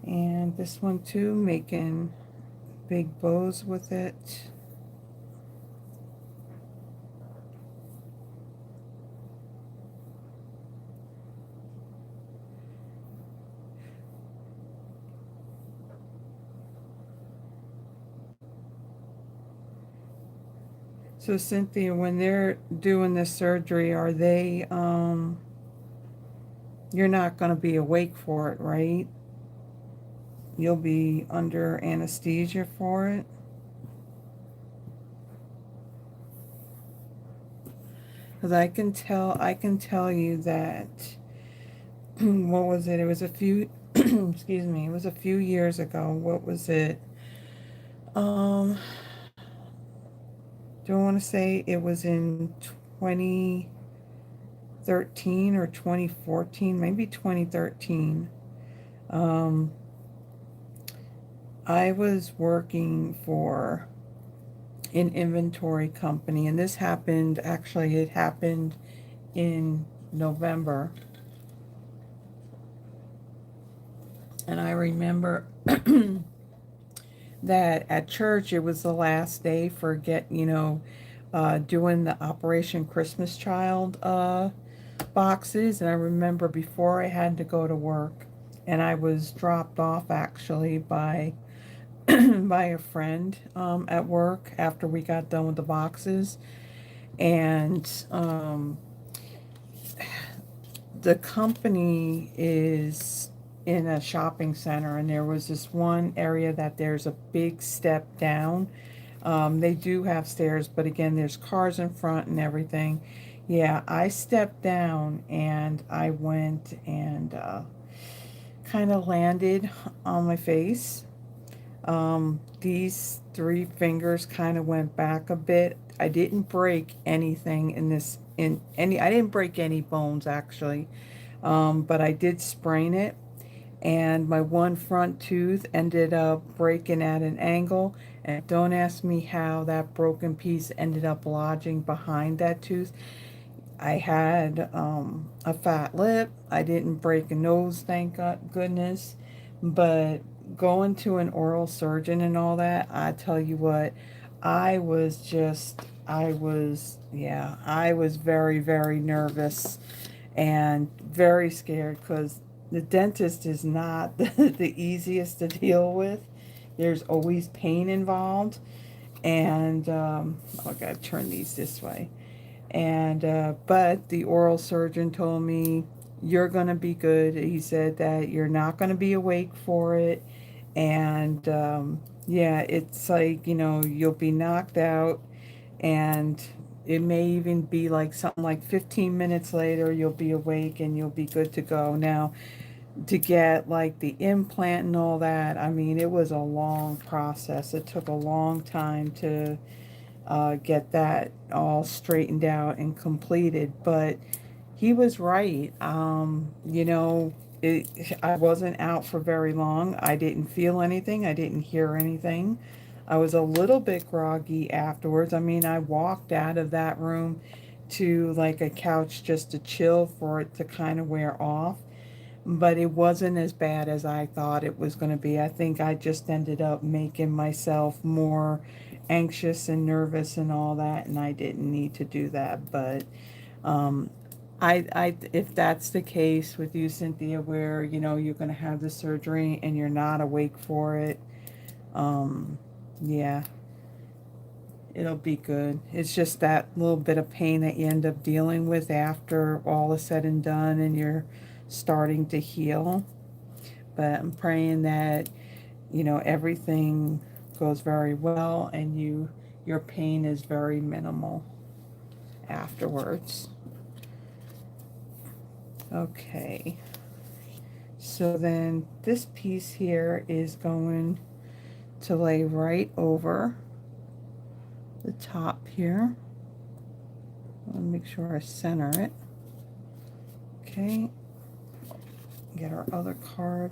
And this one too, making big bows with it. So Cynthia, when they're doing this surgery, are they, you're not going to be awake for it, right? You'll be under anesthesia for it? Because I can tell you that, what was it? It was a few, excuse me, it was a few years ago. What was it? Do I want to say it was in 2013 or 2014, maybe 2013. I was working for an inventory company, and this happened, actually, it happened in November. And I remember that at church, it was the last day for doing the Operation Christmas Child boxes. And I remember before I had to go to work, and I was dropped off actually by by a friend at work after we got done with the boxes. And the company is in a shopping center, and there was this one area that there's a big step down. They do have stairs, but again, there's cars in front and everything. Yeah, I stepped down and I went and kind of landed on my face. These three fingers kind of went back a bit. I didn't break anything I didn't break any bones actually. But I did sprain it, and my one front tooth ended up breaking at an angle. And don't ask me how that broken piece ended up lodging behind that tooth. I had a fat lip. I didn't break a nose, thank goodness. But going to an oral surgeon and all that, I tell you what, I was very, very nervous and very scared because the dentist is not the easiest to deal with. There's always pain involved. And, I gotta turn these this way. And but the oral surgeon told me you're going to be good. He said that you're not going to be awake for it. And yeah, it's like, you'll be knocked out, and it may even be like something like 15 minutes later you'll be awake and you'll be good to go. Now, to get like the implant and all that, I mean, it was a long process. It took a long time to get that all straightened out and completed. But he was right. I wasn't out for very long. I didn't feel anything. I didn't hear anything. I was a little bit groggy afterwards. I mean, I walked out of that room to like a couch just to chill for it to kind of wear off. But it wasn't as bad as I thought it was going to be. I think I just ended up making myself more anxious and nervous and all that, and I didn't need to do that. But um, if that's the case with you, Cynthia, where you're going to have the surgery and you're not awake for it, yeah, it'll be good. It's just that little bit of pain that you end up dealing with after all is said and done, and you're starting to heal. But I'm praying that everything goes very well, and your pain is very minimal afterwards. Okay, so then this piece here is going to lay right over the top here. Let me make sure I center it. Okay, get our other card.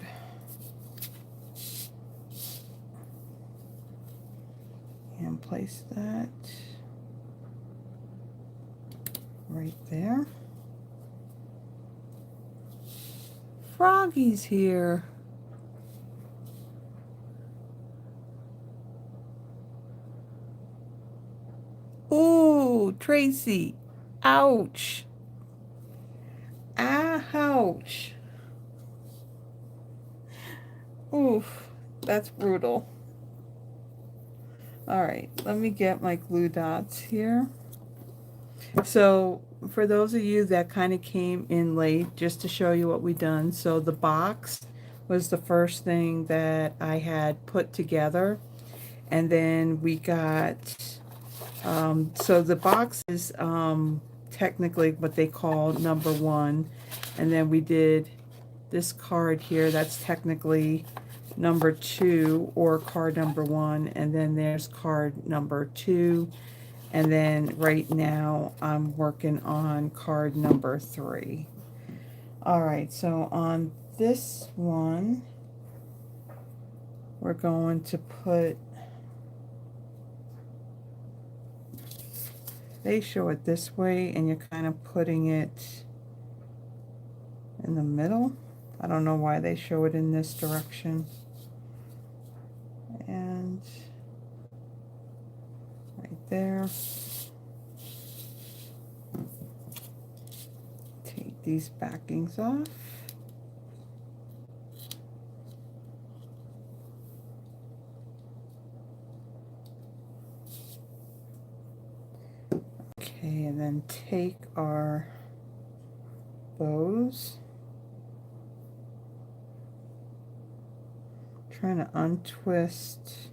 And place that right there. Froggy's here. Ooh, Tracy. Ouch. Ouch. Oof, that's brutal. Alright, let me get my glue dots here. So, for those of you that kind of came in late, just to show you what we done. So, the box was the first thing that I had put together. And then we got, so the box is technically what they call number one. And then we did this card here, that's technically number 2 or card number 1, and then there's card number 2, and then right now I'm working on card number 3. Alright, so on this one we're going to put, they show it this way and you're kind of putting it in the middle. I don't know why they show it in this direction. And right there. Take these backings off. Okay, and then take our bows, trying to untwist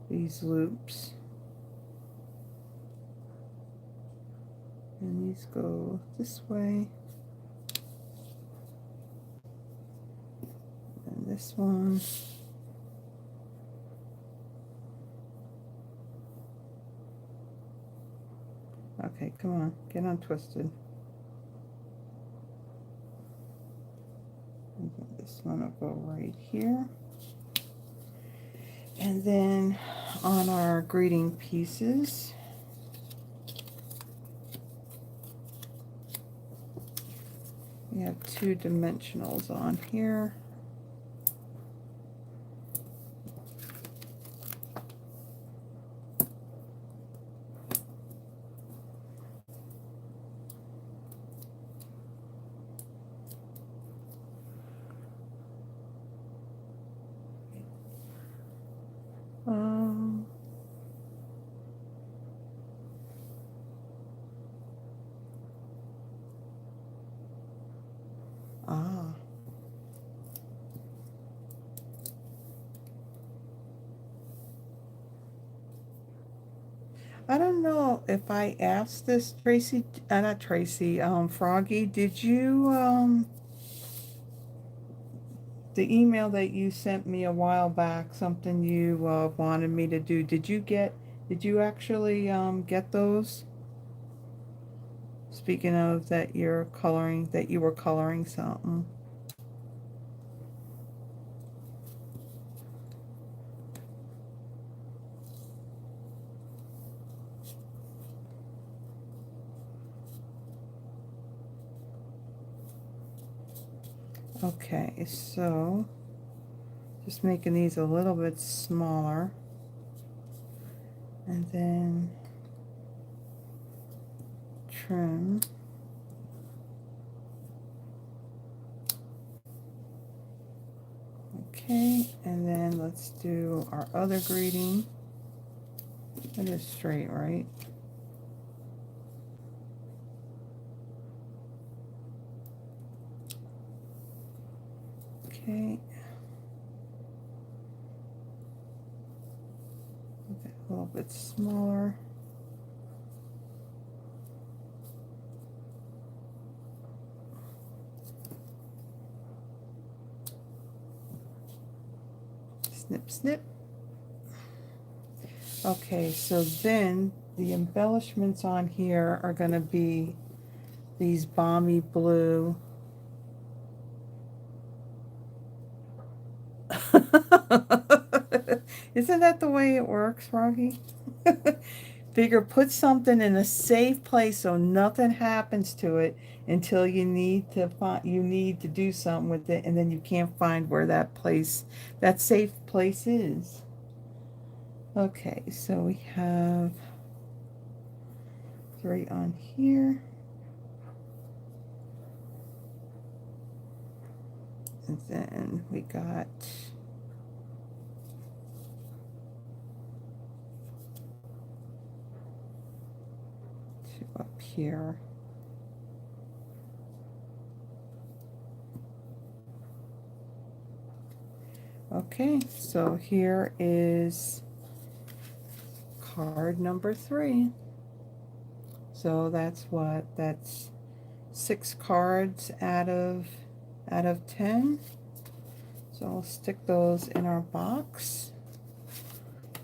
these loops, and these go this way, and this one. Okay, come on, get untwisted. This one will go right here. And then on our greeting pieces, we have 2 dimensionals on here. Um, ah, I don't know if I asked this, Tracy, not Tracy, Froggy, did you, the email that you sent me a while back, something you, wanted me to do, did you actually, get those? Speaking of that you're coloring, that you were coloring something. Okay, so just making these a little bit smaller, and then trim. Okay, and then let's do our other greeting. It is straight, right? Okay. A little bit smaller. Snip, snip. Okay, so then the embellishments on here are going to be these balmy blue. Isn't that the way it works, Rocky? Figure put something in a safe place so nothing happens to it until you need to do something with it, and then you can't find where that safe place is. Okay, so we have 3 on here. And then we got up here. Okay, so here is card number 3. So that's what? That's 6 cards out of 10. So I'll stick those in our box.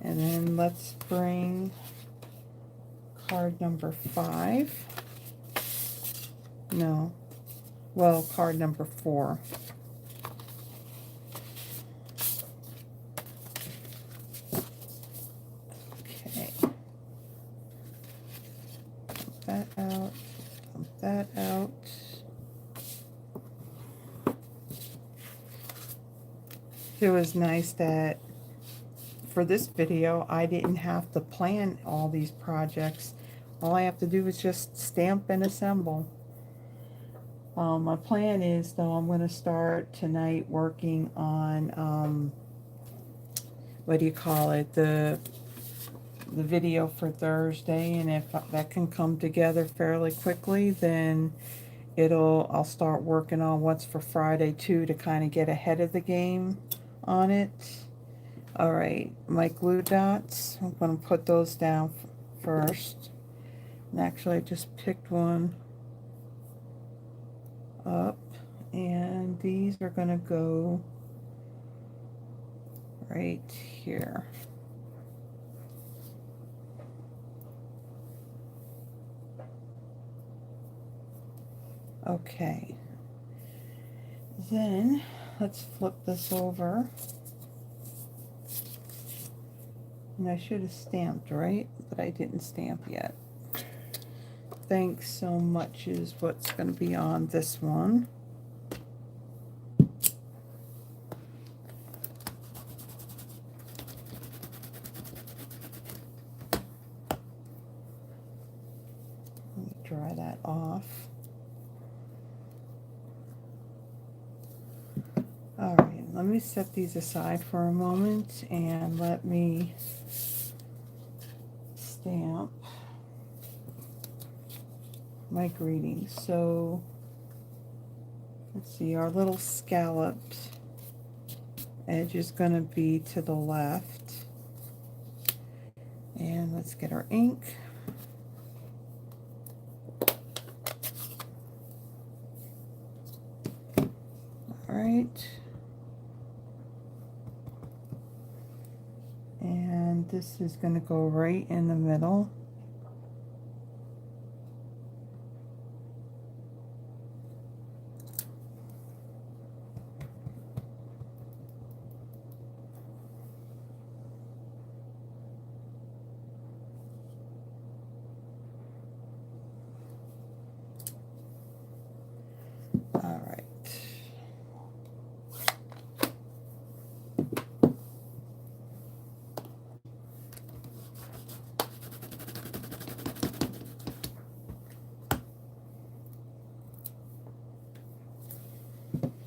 And then let's bring card number 5. No. Well, card number 4. Okay. Dump that out. Dump that out. It was nice that for this video, I didn't have to plan all these projects. All I have to do is just stamp and assemble. My plan is, though, I'm going to start tonight working on, what do you call it, the the video for Thursday, and if that can come together fairly quickly, then I'll start working on what's for Friday too, to kind of get ahead of the game on it. All right, my glue dots, I'm going to put those down first. And actually, I just picked one up, and these are going to go right here. Okay, then let's flip this over. And I should have stamped, right? But I didn't stamp yet. Thanks so much is what's going to be on this one. Let me dry that off. All right, let me set these aside for a moment and let me stamp my greetings. So let's see, our little scalloped edge is going to be to the left. And let's get our ink. All right. And this is going to go right in the middle. All right.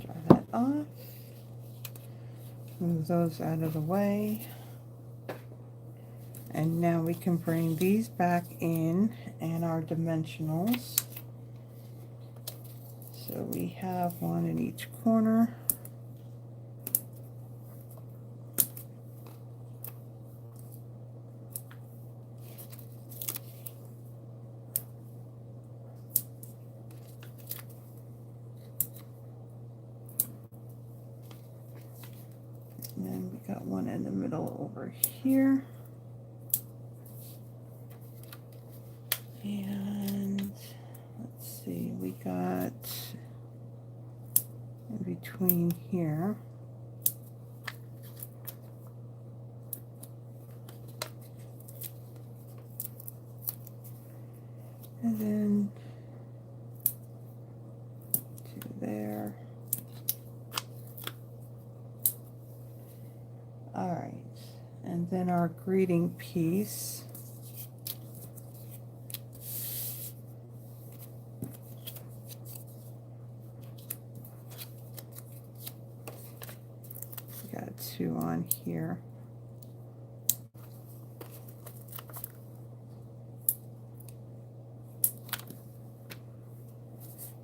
Dry that off. Move those out of the way. And now we can bring these back in and our dimensionals. So we have one in each corner. And then we got one in the middle over here. And let's see, we got in between here. And then to there. All right, and then our greeting piece. We got two on here.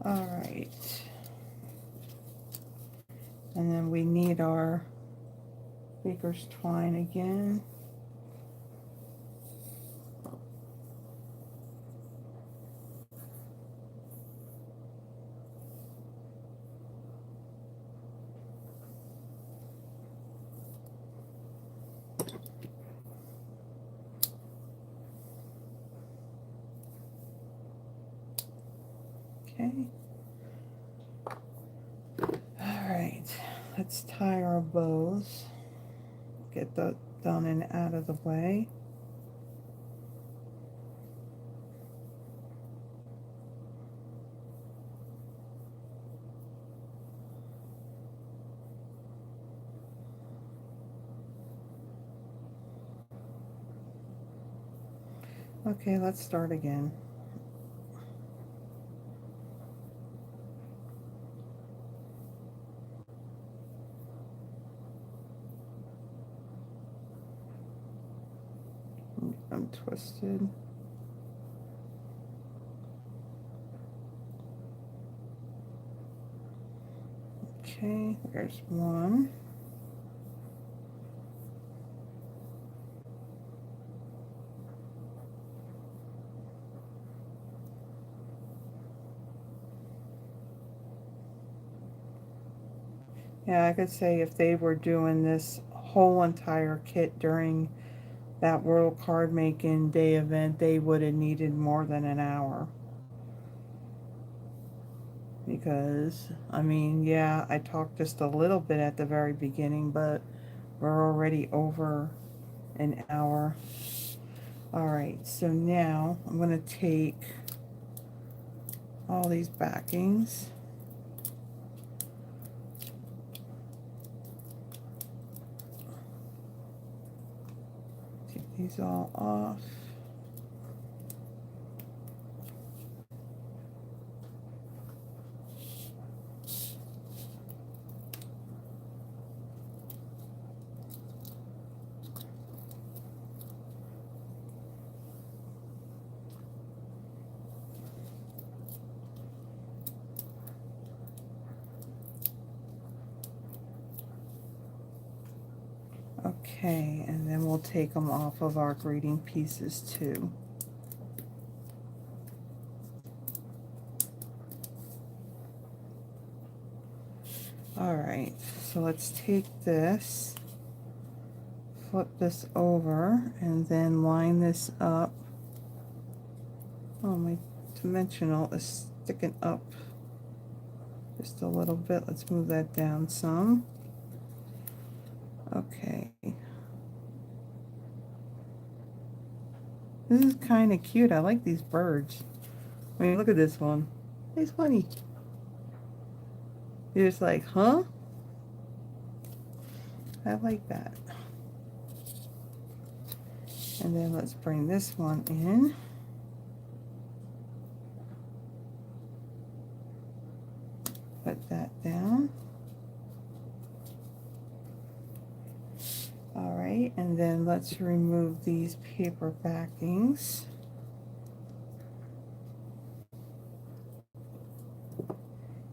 All right, and then we need our baker's twine again. Okay. All right, let's tie our bows. Get that done and out of the way. Okay, let's start again. untwisted. Okay, there's one. Yeah, I could say if they were doing this whole entire kit during that World Card Making Day event, they would have needed more than an hour. Because, I mean, yeah, I talked just a little bit at the very beginning, but we're already over an hour. Alright, so now I'm going to take all these backings. Take these all off. Okay, and then we'll take them off of our greeting pieces too. Alright, so let's take this, flip this over, and then line this up. Oh, my dimensional is sticking up just a little bit. Let's move that down some. Okay. This is kind of cute. I like these birds. I mean, look at this one. It's funny. You're just like, huh? I like that. And then let's bring this one in. Put that down. Alright, and then let's remove these paper backings.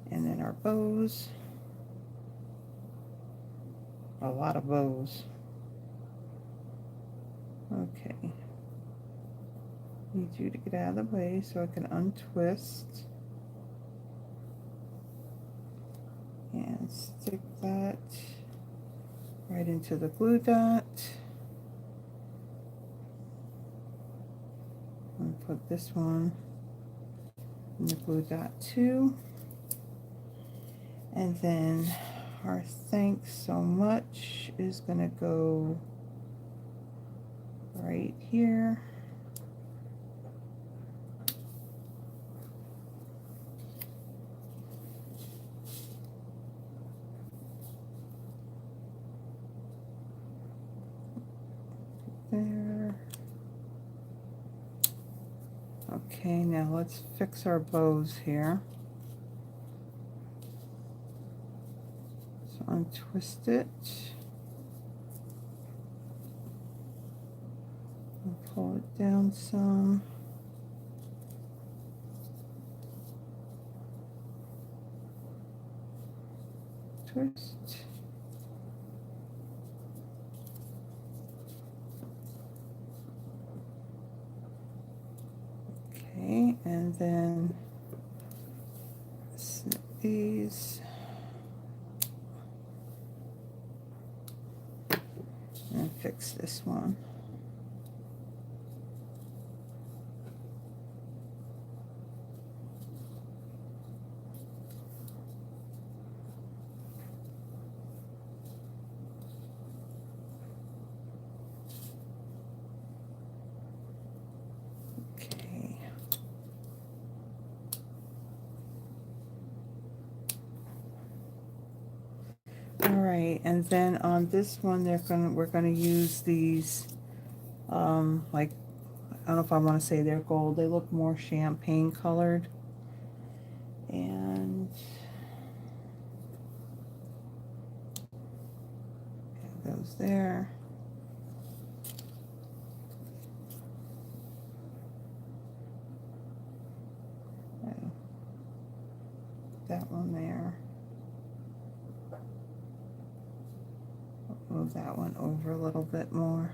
And then our bows. A lot of bows. Okay. Need you to get out of the way so I can untwist. And stick that right into the glue dot. And put this one in the glue dot too. And then our thanks so much is gonna go right here. There. Okay, now let's fix our bows here. So untwist it. And pull it down some. Twist. Okay, and then snip these. And fix this one. Okay. All right, and then on this one, we're gonna use these, like, I don't know if I want to say they're gold. They look more champagne colored. And that goes there. that one there. Move that one over a little bit more.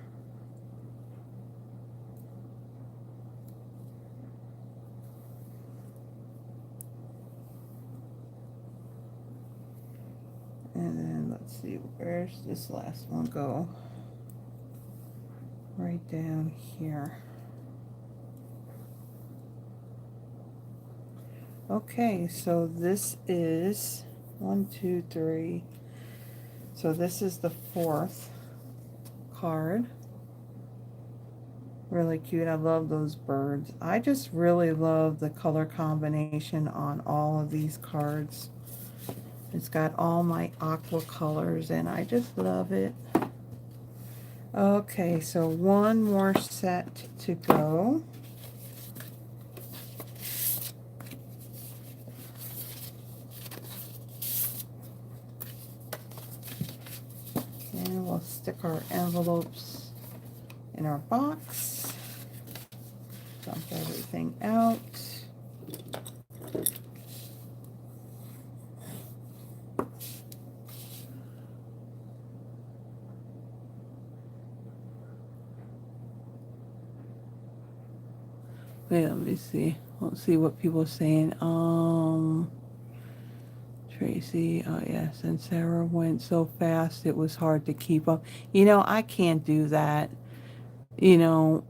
And then let's see, where's this last one go? Right down here. Okay, so this is 1, 2, 3. So this is the 4th card. Really cute. I love those birds. I just really love the color combination on all of these cards. It's got all my aqua colors and I just love it. Okay, so one more set to go. And we'll stick our envelopes in our box. Dump everything out. Wait, let me see. Let's see what people are saying. Tracy, oh yes, and Sarah went so fast it was hard to keep up. You know, I can't do that. You know,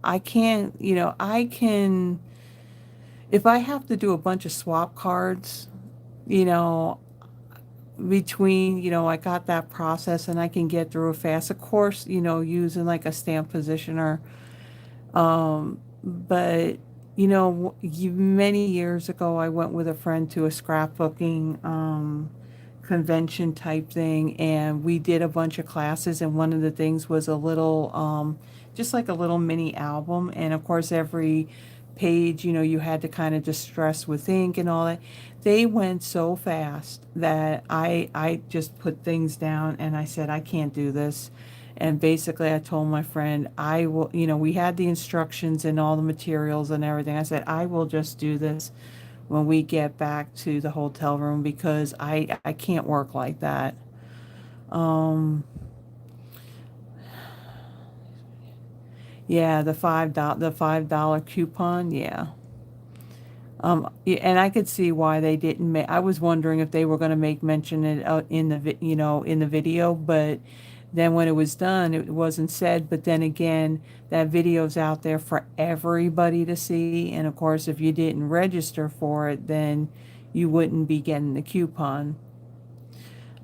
I can't, I can, if I have to do a bunch of swap cards, you know, between, I got that process and I can get through it fast. Of course, using like a stamp positioner. But, many years ago, I went with a friend to a scrapbooking convention type thing, and we did a bunch of classes, and one of the things was a little, just like a little mini album, and of course, every page, you had to kind of distress with ink and all that. They went so fast that I just put things down and I said, I can't do this. And basically, I told my friend, I will, we had the instructions and all the materials and everything. I said, I will just do this when we get back to the hotel room because I can't work like that. Yeah, the $5 coupon, yeah. Yeah, and I could see why they didn't make. I was wondering if they were going to make mention it in in the video, but then when it was done, it wasn't said. But then again, that video's out there for everybody to see, and of course, if you didn't register for it, then you wouldn't be getting the coupon.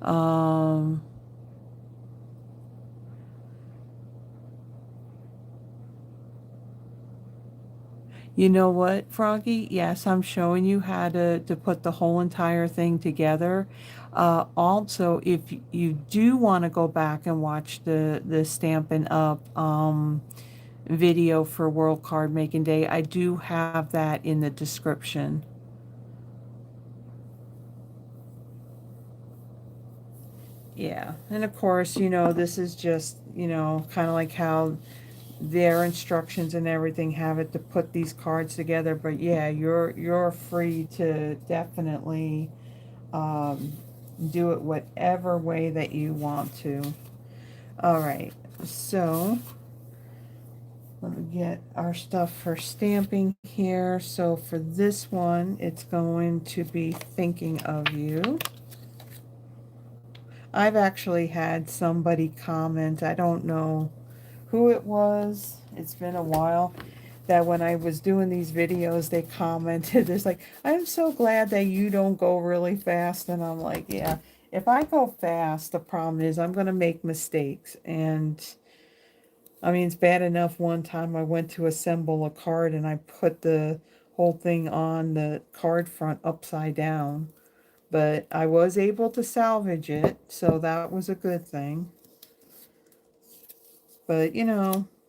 Um, You know what, Froggy? Yes, I'm showing you how to put the whole entire thing together. Also, if you do want to go back and watch the Stampin' Up! Video for World Card Making Day, I do have that in the description. Yeah, and of course, this is just, kind of like how their instructions and everything have it to put these cards together. But yeah, you're free to definitely um, do it whatever way that you want to. All right, so let me get our stuff for stamping here. So for this one, it's going to be Thinking of You. I've actually had somebody comment, I don't know who it was, it's been a while, that when I was doing these videos, they commented, it's like, I'm so glad that you don't go really fast. And I'm like, yeah, if I go fast, the problem is I'm going to make mistakes. And I mean, it's bad enough one time I went to assemble a card and I put the whole thing on the card front upside down. But I was able to salvage it, so that was a good thing. But,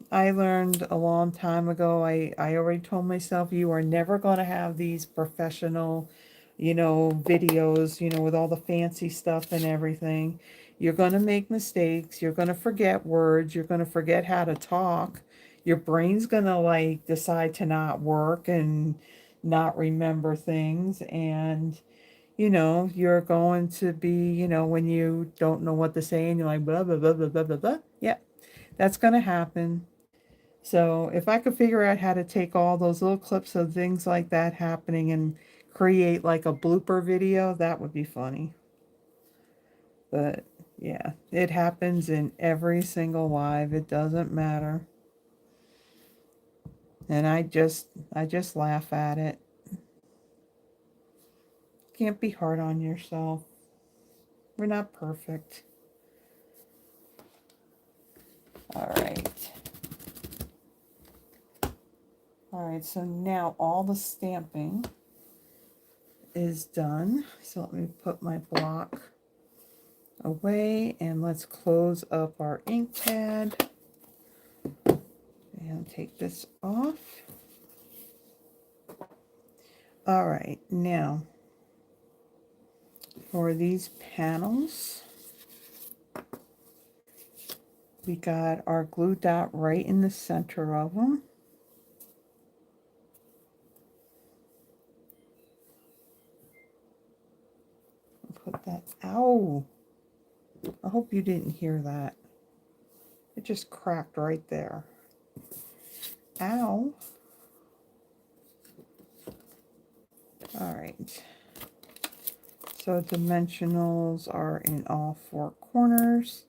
I learned a long time ago, I already told myself, you are never going to have these professional, videos, with all the fancy stuff and everything. You're going to make mistakes. You're going to forget words. You're going to forget how to talk. Your brain's going to, like, decide to not work and not remember things. And you're going to be, when you don't know what to say and you're like, blah, blah, blah, blah, blah, blah, blah. Yeah, that's going to happen. So if I could figure out how to take all those little clips of things like that happening and create like a blooper video, that would be funny. But yeah, it happens in every single live. It doesn't matter. And I just laugh at it. Can't be hard on yourself. We're not perfect. All right. All right, so now all the stamping is done. So let me put my block away and let's close up our ink pad and take this off. All right, now for these panels, we got our glue dot right in the center of them. Put that, ow, I hope you didn't hear that. It just cracked right there. Ow. All right. So dimensionals are in all four corners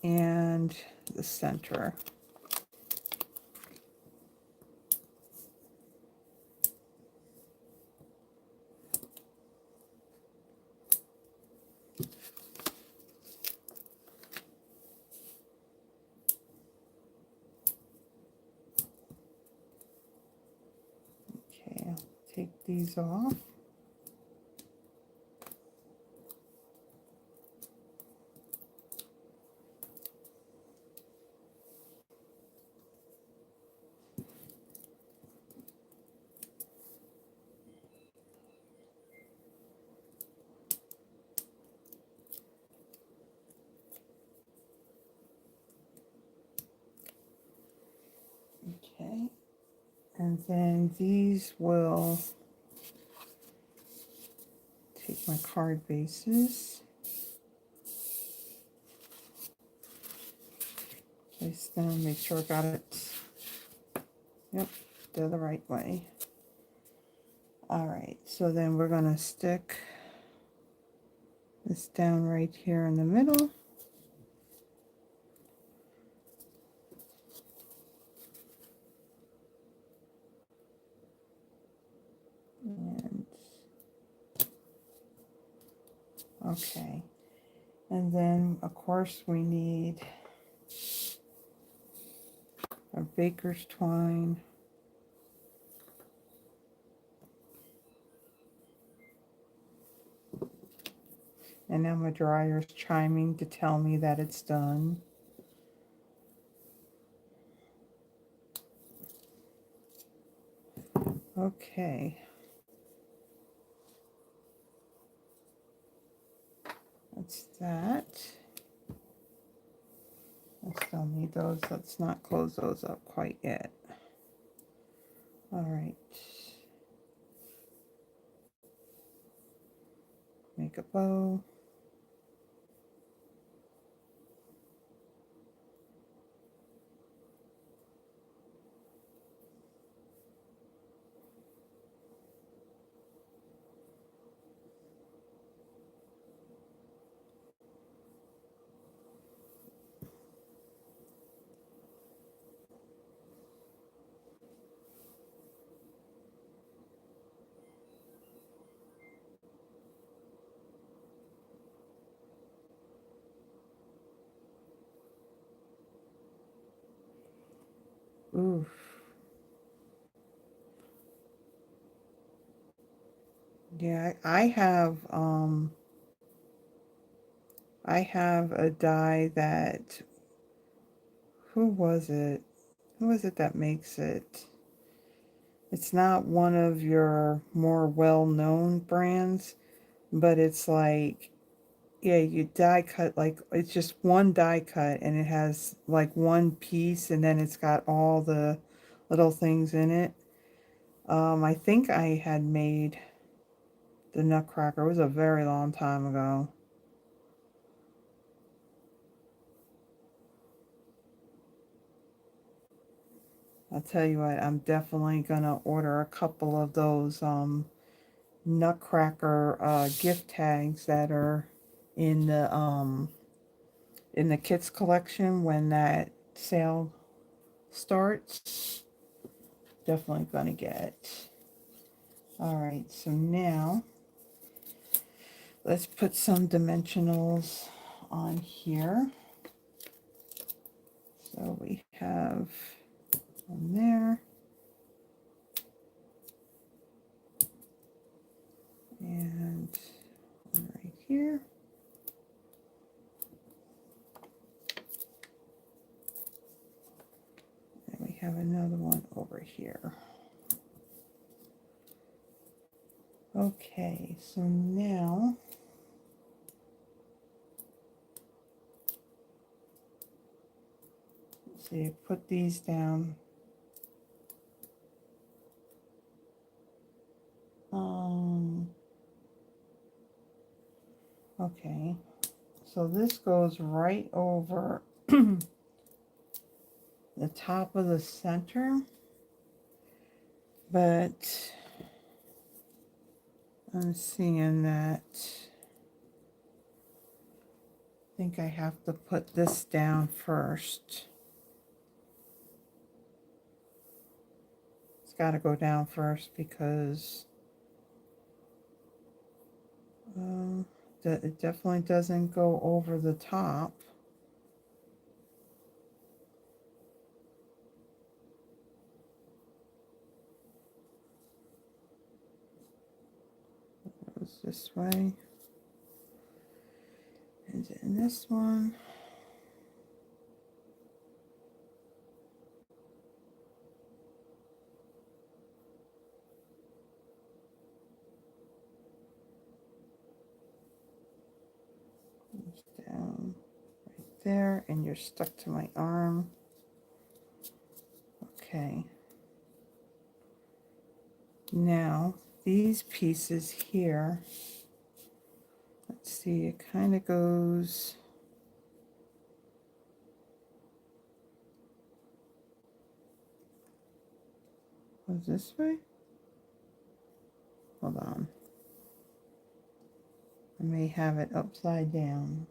and the center. Okay, I'll take these off. Okay, and then these will take my card bases, place them, make sure I got it. Yep, they're the right way. All right, so then we're gonna stick this down right here in the middle. And okay, and then of course we need our baker's twine. And now my dryer's chiming to tell me that it's done. Okay. That's that. I still need those. Let's not close those up quite yet. All right. Make a bow. Oof. Yeah, I have a die that, who was it? Who is it that makes it? It's not one of your more well-known brands, but it's like, yeah, you die cut, like it's just one die cut and it has like one piece and then it's got all the little things in it. I think I had made the Nutcracker. It was a very long time ago. I'll tell you what, I'm definitely gonna order a couple of those Nutcracker gift tags that are in the kids collection when that sale starts. Definitely gonna get. All right, so now let's put some dimensionals on here. So we have one there. And one right here. And we have another one over here. Okay, so now let's see, put these down. Okay, so this goes right over the top of the center, but I'm seeing that I think I have to put this down first. It's got to go down first because it definitely doesn't go over the top. It goes this way. And then this one. Goes down right there, and you're stuck to my arm. Okay. Now, these pieces here, let's see, it kind of goes this way. Hold on. I may have it upside down.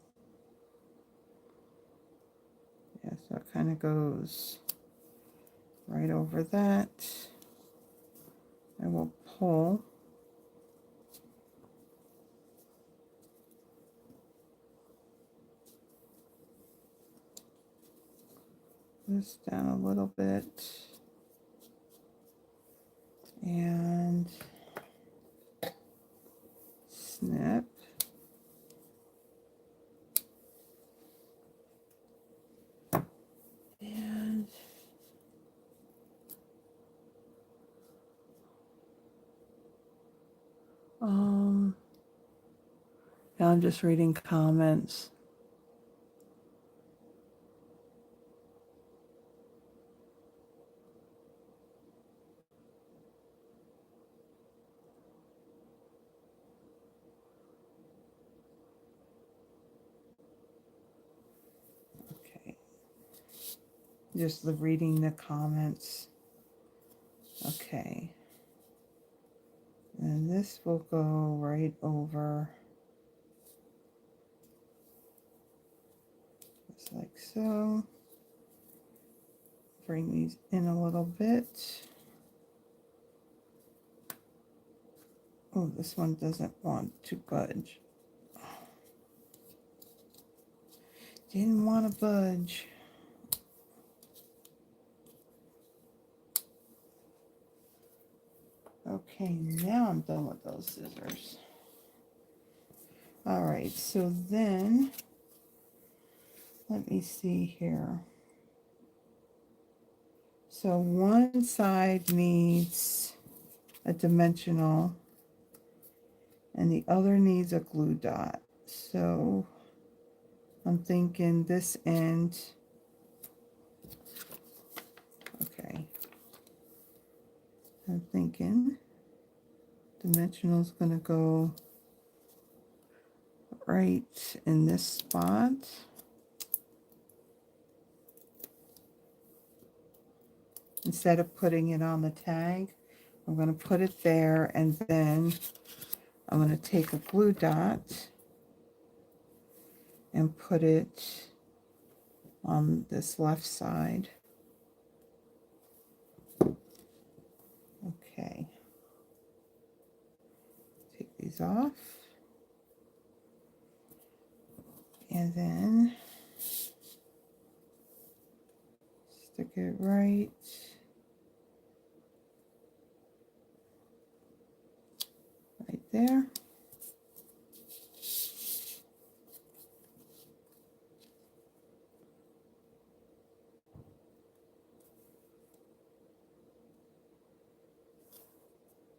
Yeah, so it kind of goes right over that. I will pull this down a little bit and snip. And now I'm just reading comments. Okay. Just reading the comments. Okay. And this will go right over, just like so. Bring these in a little bit. Oh, this one doesn't want to budge. Didn't want to budge. Okay, now I'm done with those scissors. All right, so then, let me see here. So one side needs a dimensional and the other needs a glue dot. So I'm thinking this end, okay. I'm thinking Dimensional is going to go right in this spot. Instead of putting it on the tag, I'm going to put it there, and then I'm going to take a glue dot and put it on this left side. Okay. Take these off. And then stick it right there.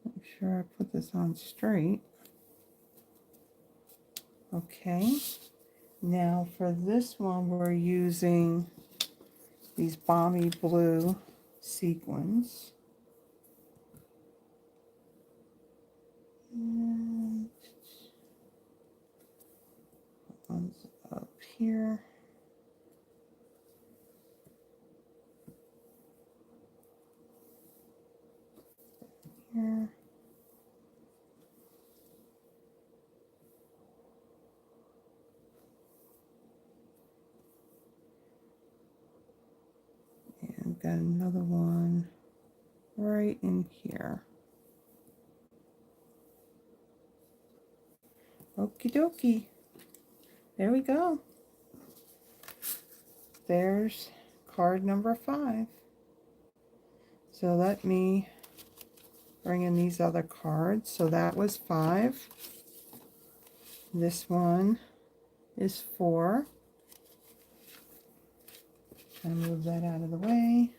Make sure I put this on straight. Okay. Now for this one, we're using these Balmy Blue sequins. And one's up here. Here. And got another one right in here. Okie dokie. There we go. There's card number 5. So let me bring in these other cards. So that was 5. This one is 4. And move that out of the way.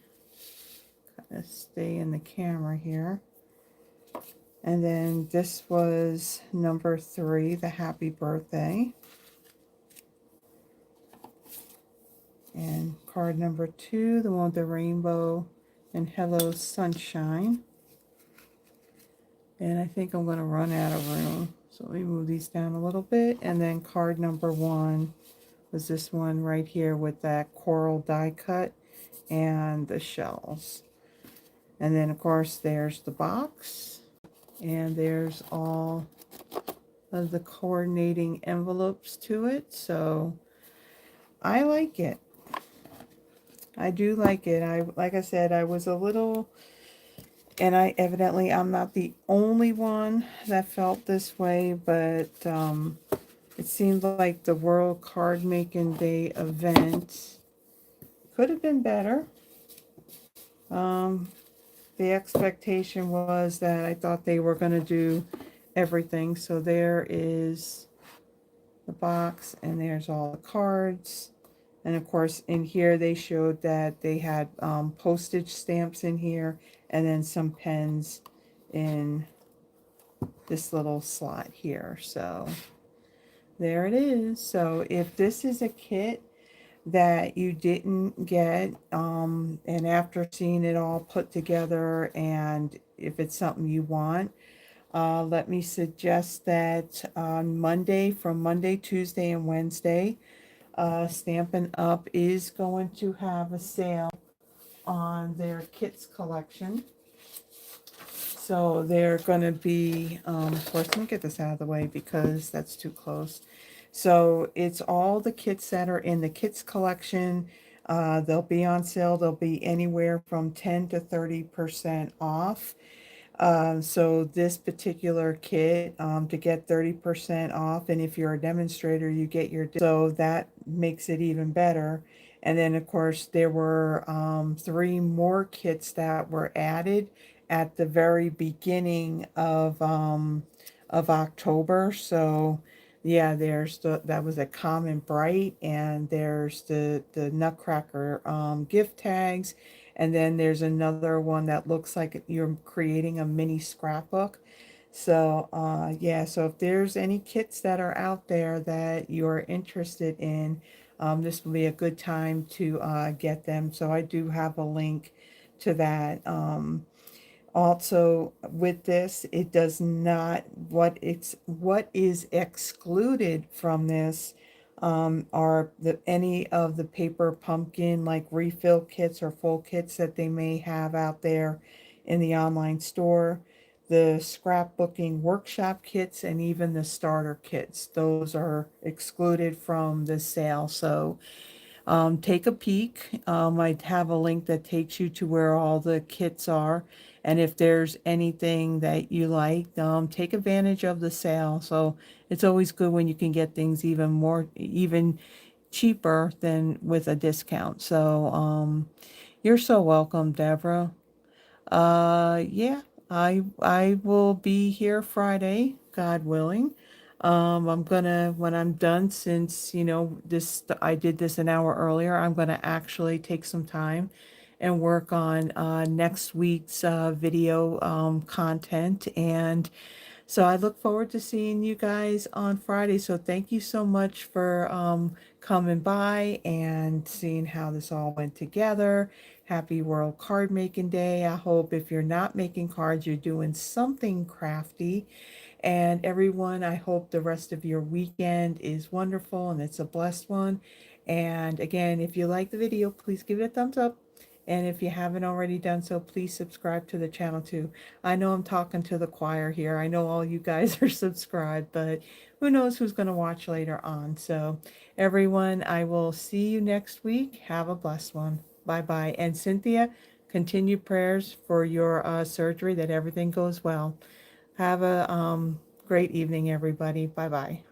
Kind of stay in the camera here. And then this was number 3, the happy birthday. And card number 2, the one with the rainbow and hello sunshine. And I think I'm going to run out of room. So let me move these down a little bit. And then card number 1 was this one right here with that coral die cut and the shells. And then of course there's the box. And there's all of the coordinating envelopes to it. So I like it. I do like it. Like I said, I was a little, and I'm not the only one that felt this way, but it seemed like the World Card Making Day event could have been better. The expectation was that I thought they were going to do everything. So there is the box, and there's all the cards. And of course, in here they showed that they had postage stamps in here, and then some pens in this little slot here. So there it is. So if this is a kit that you didn't get, and after seeing it all put together, and if it's something you want, let me suggest that on Monday, from Monday, Tuesday, and Wednesday, Stampin' Up! Is going to have a sale on their kits collection. So they're going to be, of course, let me get this out of the way because that's too close. So it's all the kits that are in the kits collection. They'll be on sale. They'll be anywhere from 10 to 30% off. So this particular kit, to get 30% off, and if you're a demonstrator, you get so that makes it even better. And then of course there were 3 more kits that were added at the very beginning of October. So yeah, there's that was a Common Bright, and there's the Nutcracker gift tags. And then there's another one that looks like you're creating a mini scrapbook. So yeah, so if there's any kits that are out there that you're interested in, this will be a good time to get them. So I do have a link to that. Also, with this, it does not, what is excluded from this are any of the paper pumpkin like refill kits or full kits that they may have out there in the online store, the scrapbooking workshop kits, and even the starter kits. Those are excluded from the sale. So take a peek. I have a link that takes you to where all the kits are. And if there's anything that you like, take advantage of the sale. So it's always good when you can get things even cheaper than with a discount. So you're so welcome, Deborah. Yeah, I will be here Friday, God willing. I'm gonna, when I'm done, since this, I did this an hour earlier, I'm gonna actually take some time and work on next week's video content. And so I look forward to seeing you guys on Friday. So thank you so much for coming by and seeing how this all went together. Happy World Card Making Day. I hope if you're not making cards, you're doing something crafty. And everyone, I hope the rest of your weekend is wonderful and it's a blessed one. And again, if you like the video, please give it a thumbs up. And if you haven't already done so, please subscribe to the channel too. I know I'm talking to the choir here. I know all you guys are subscribed, but who knows who's going to watch later on. So everyone, I will see you next week. Have a blessed one. Bye bye. And Cynthia, continue prayers for your surgery, that everything goes well. Have a great evening, everybody. Bye bye.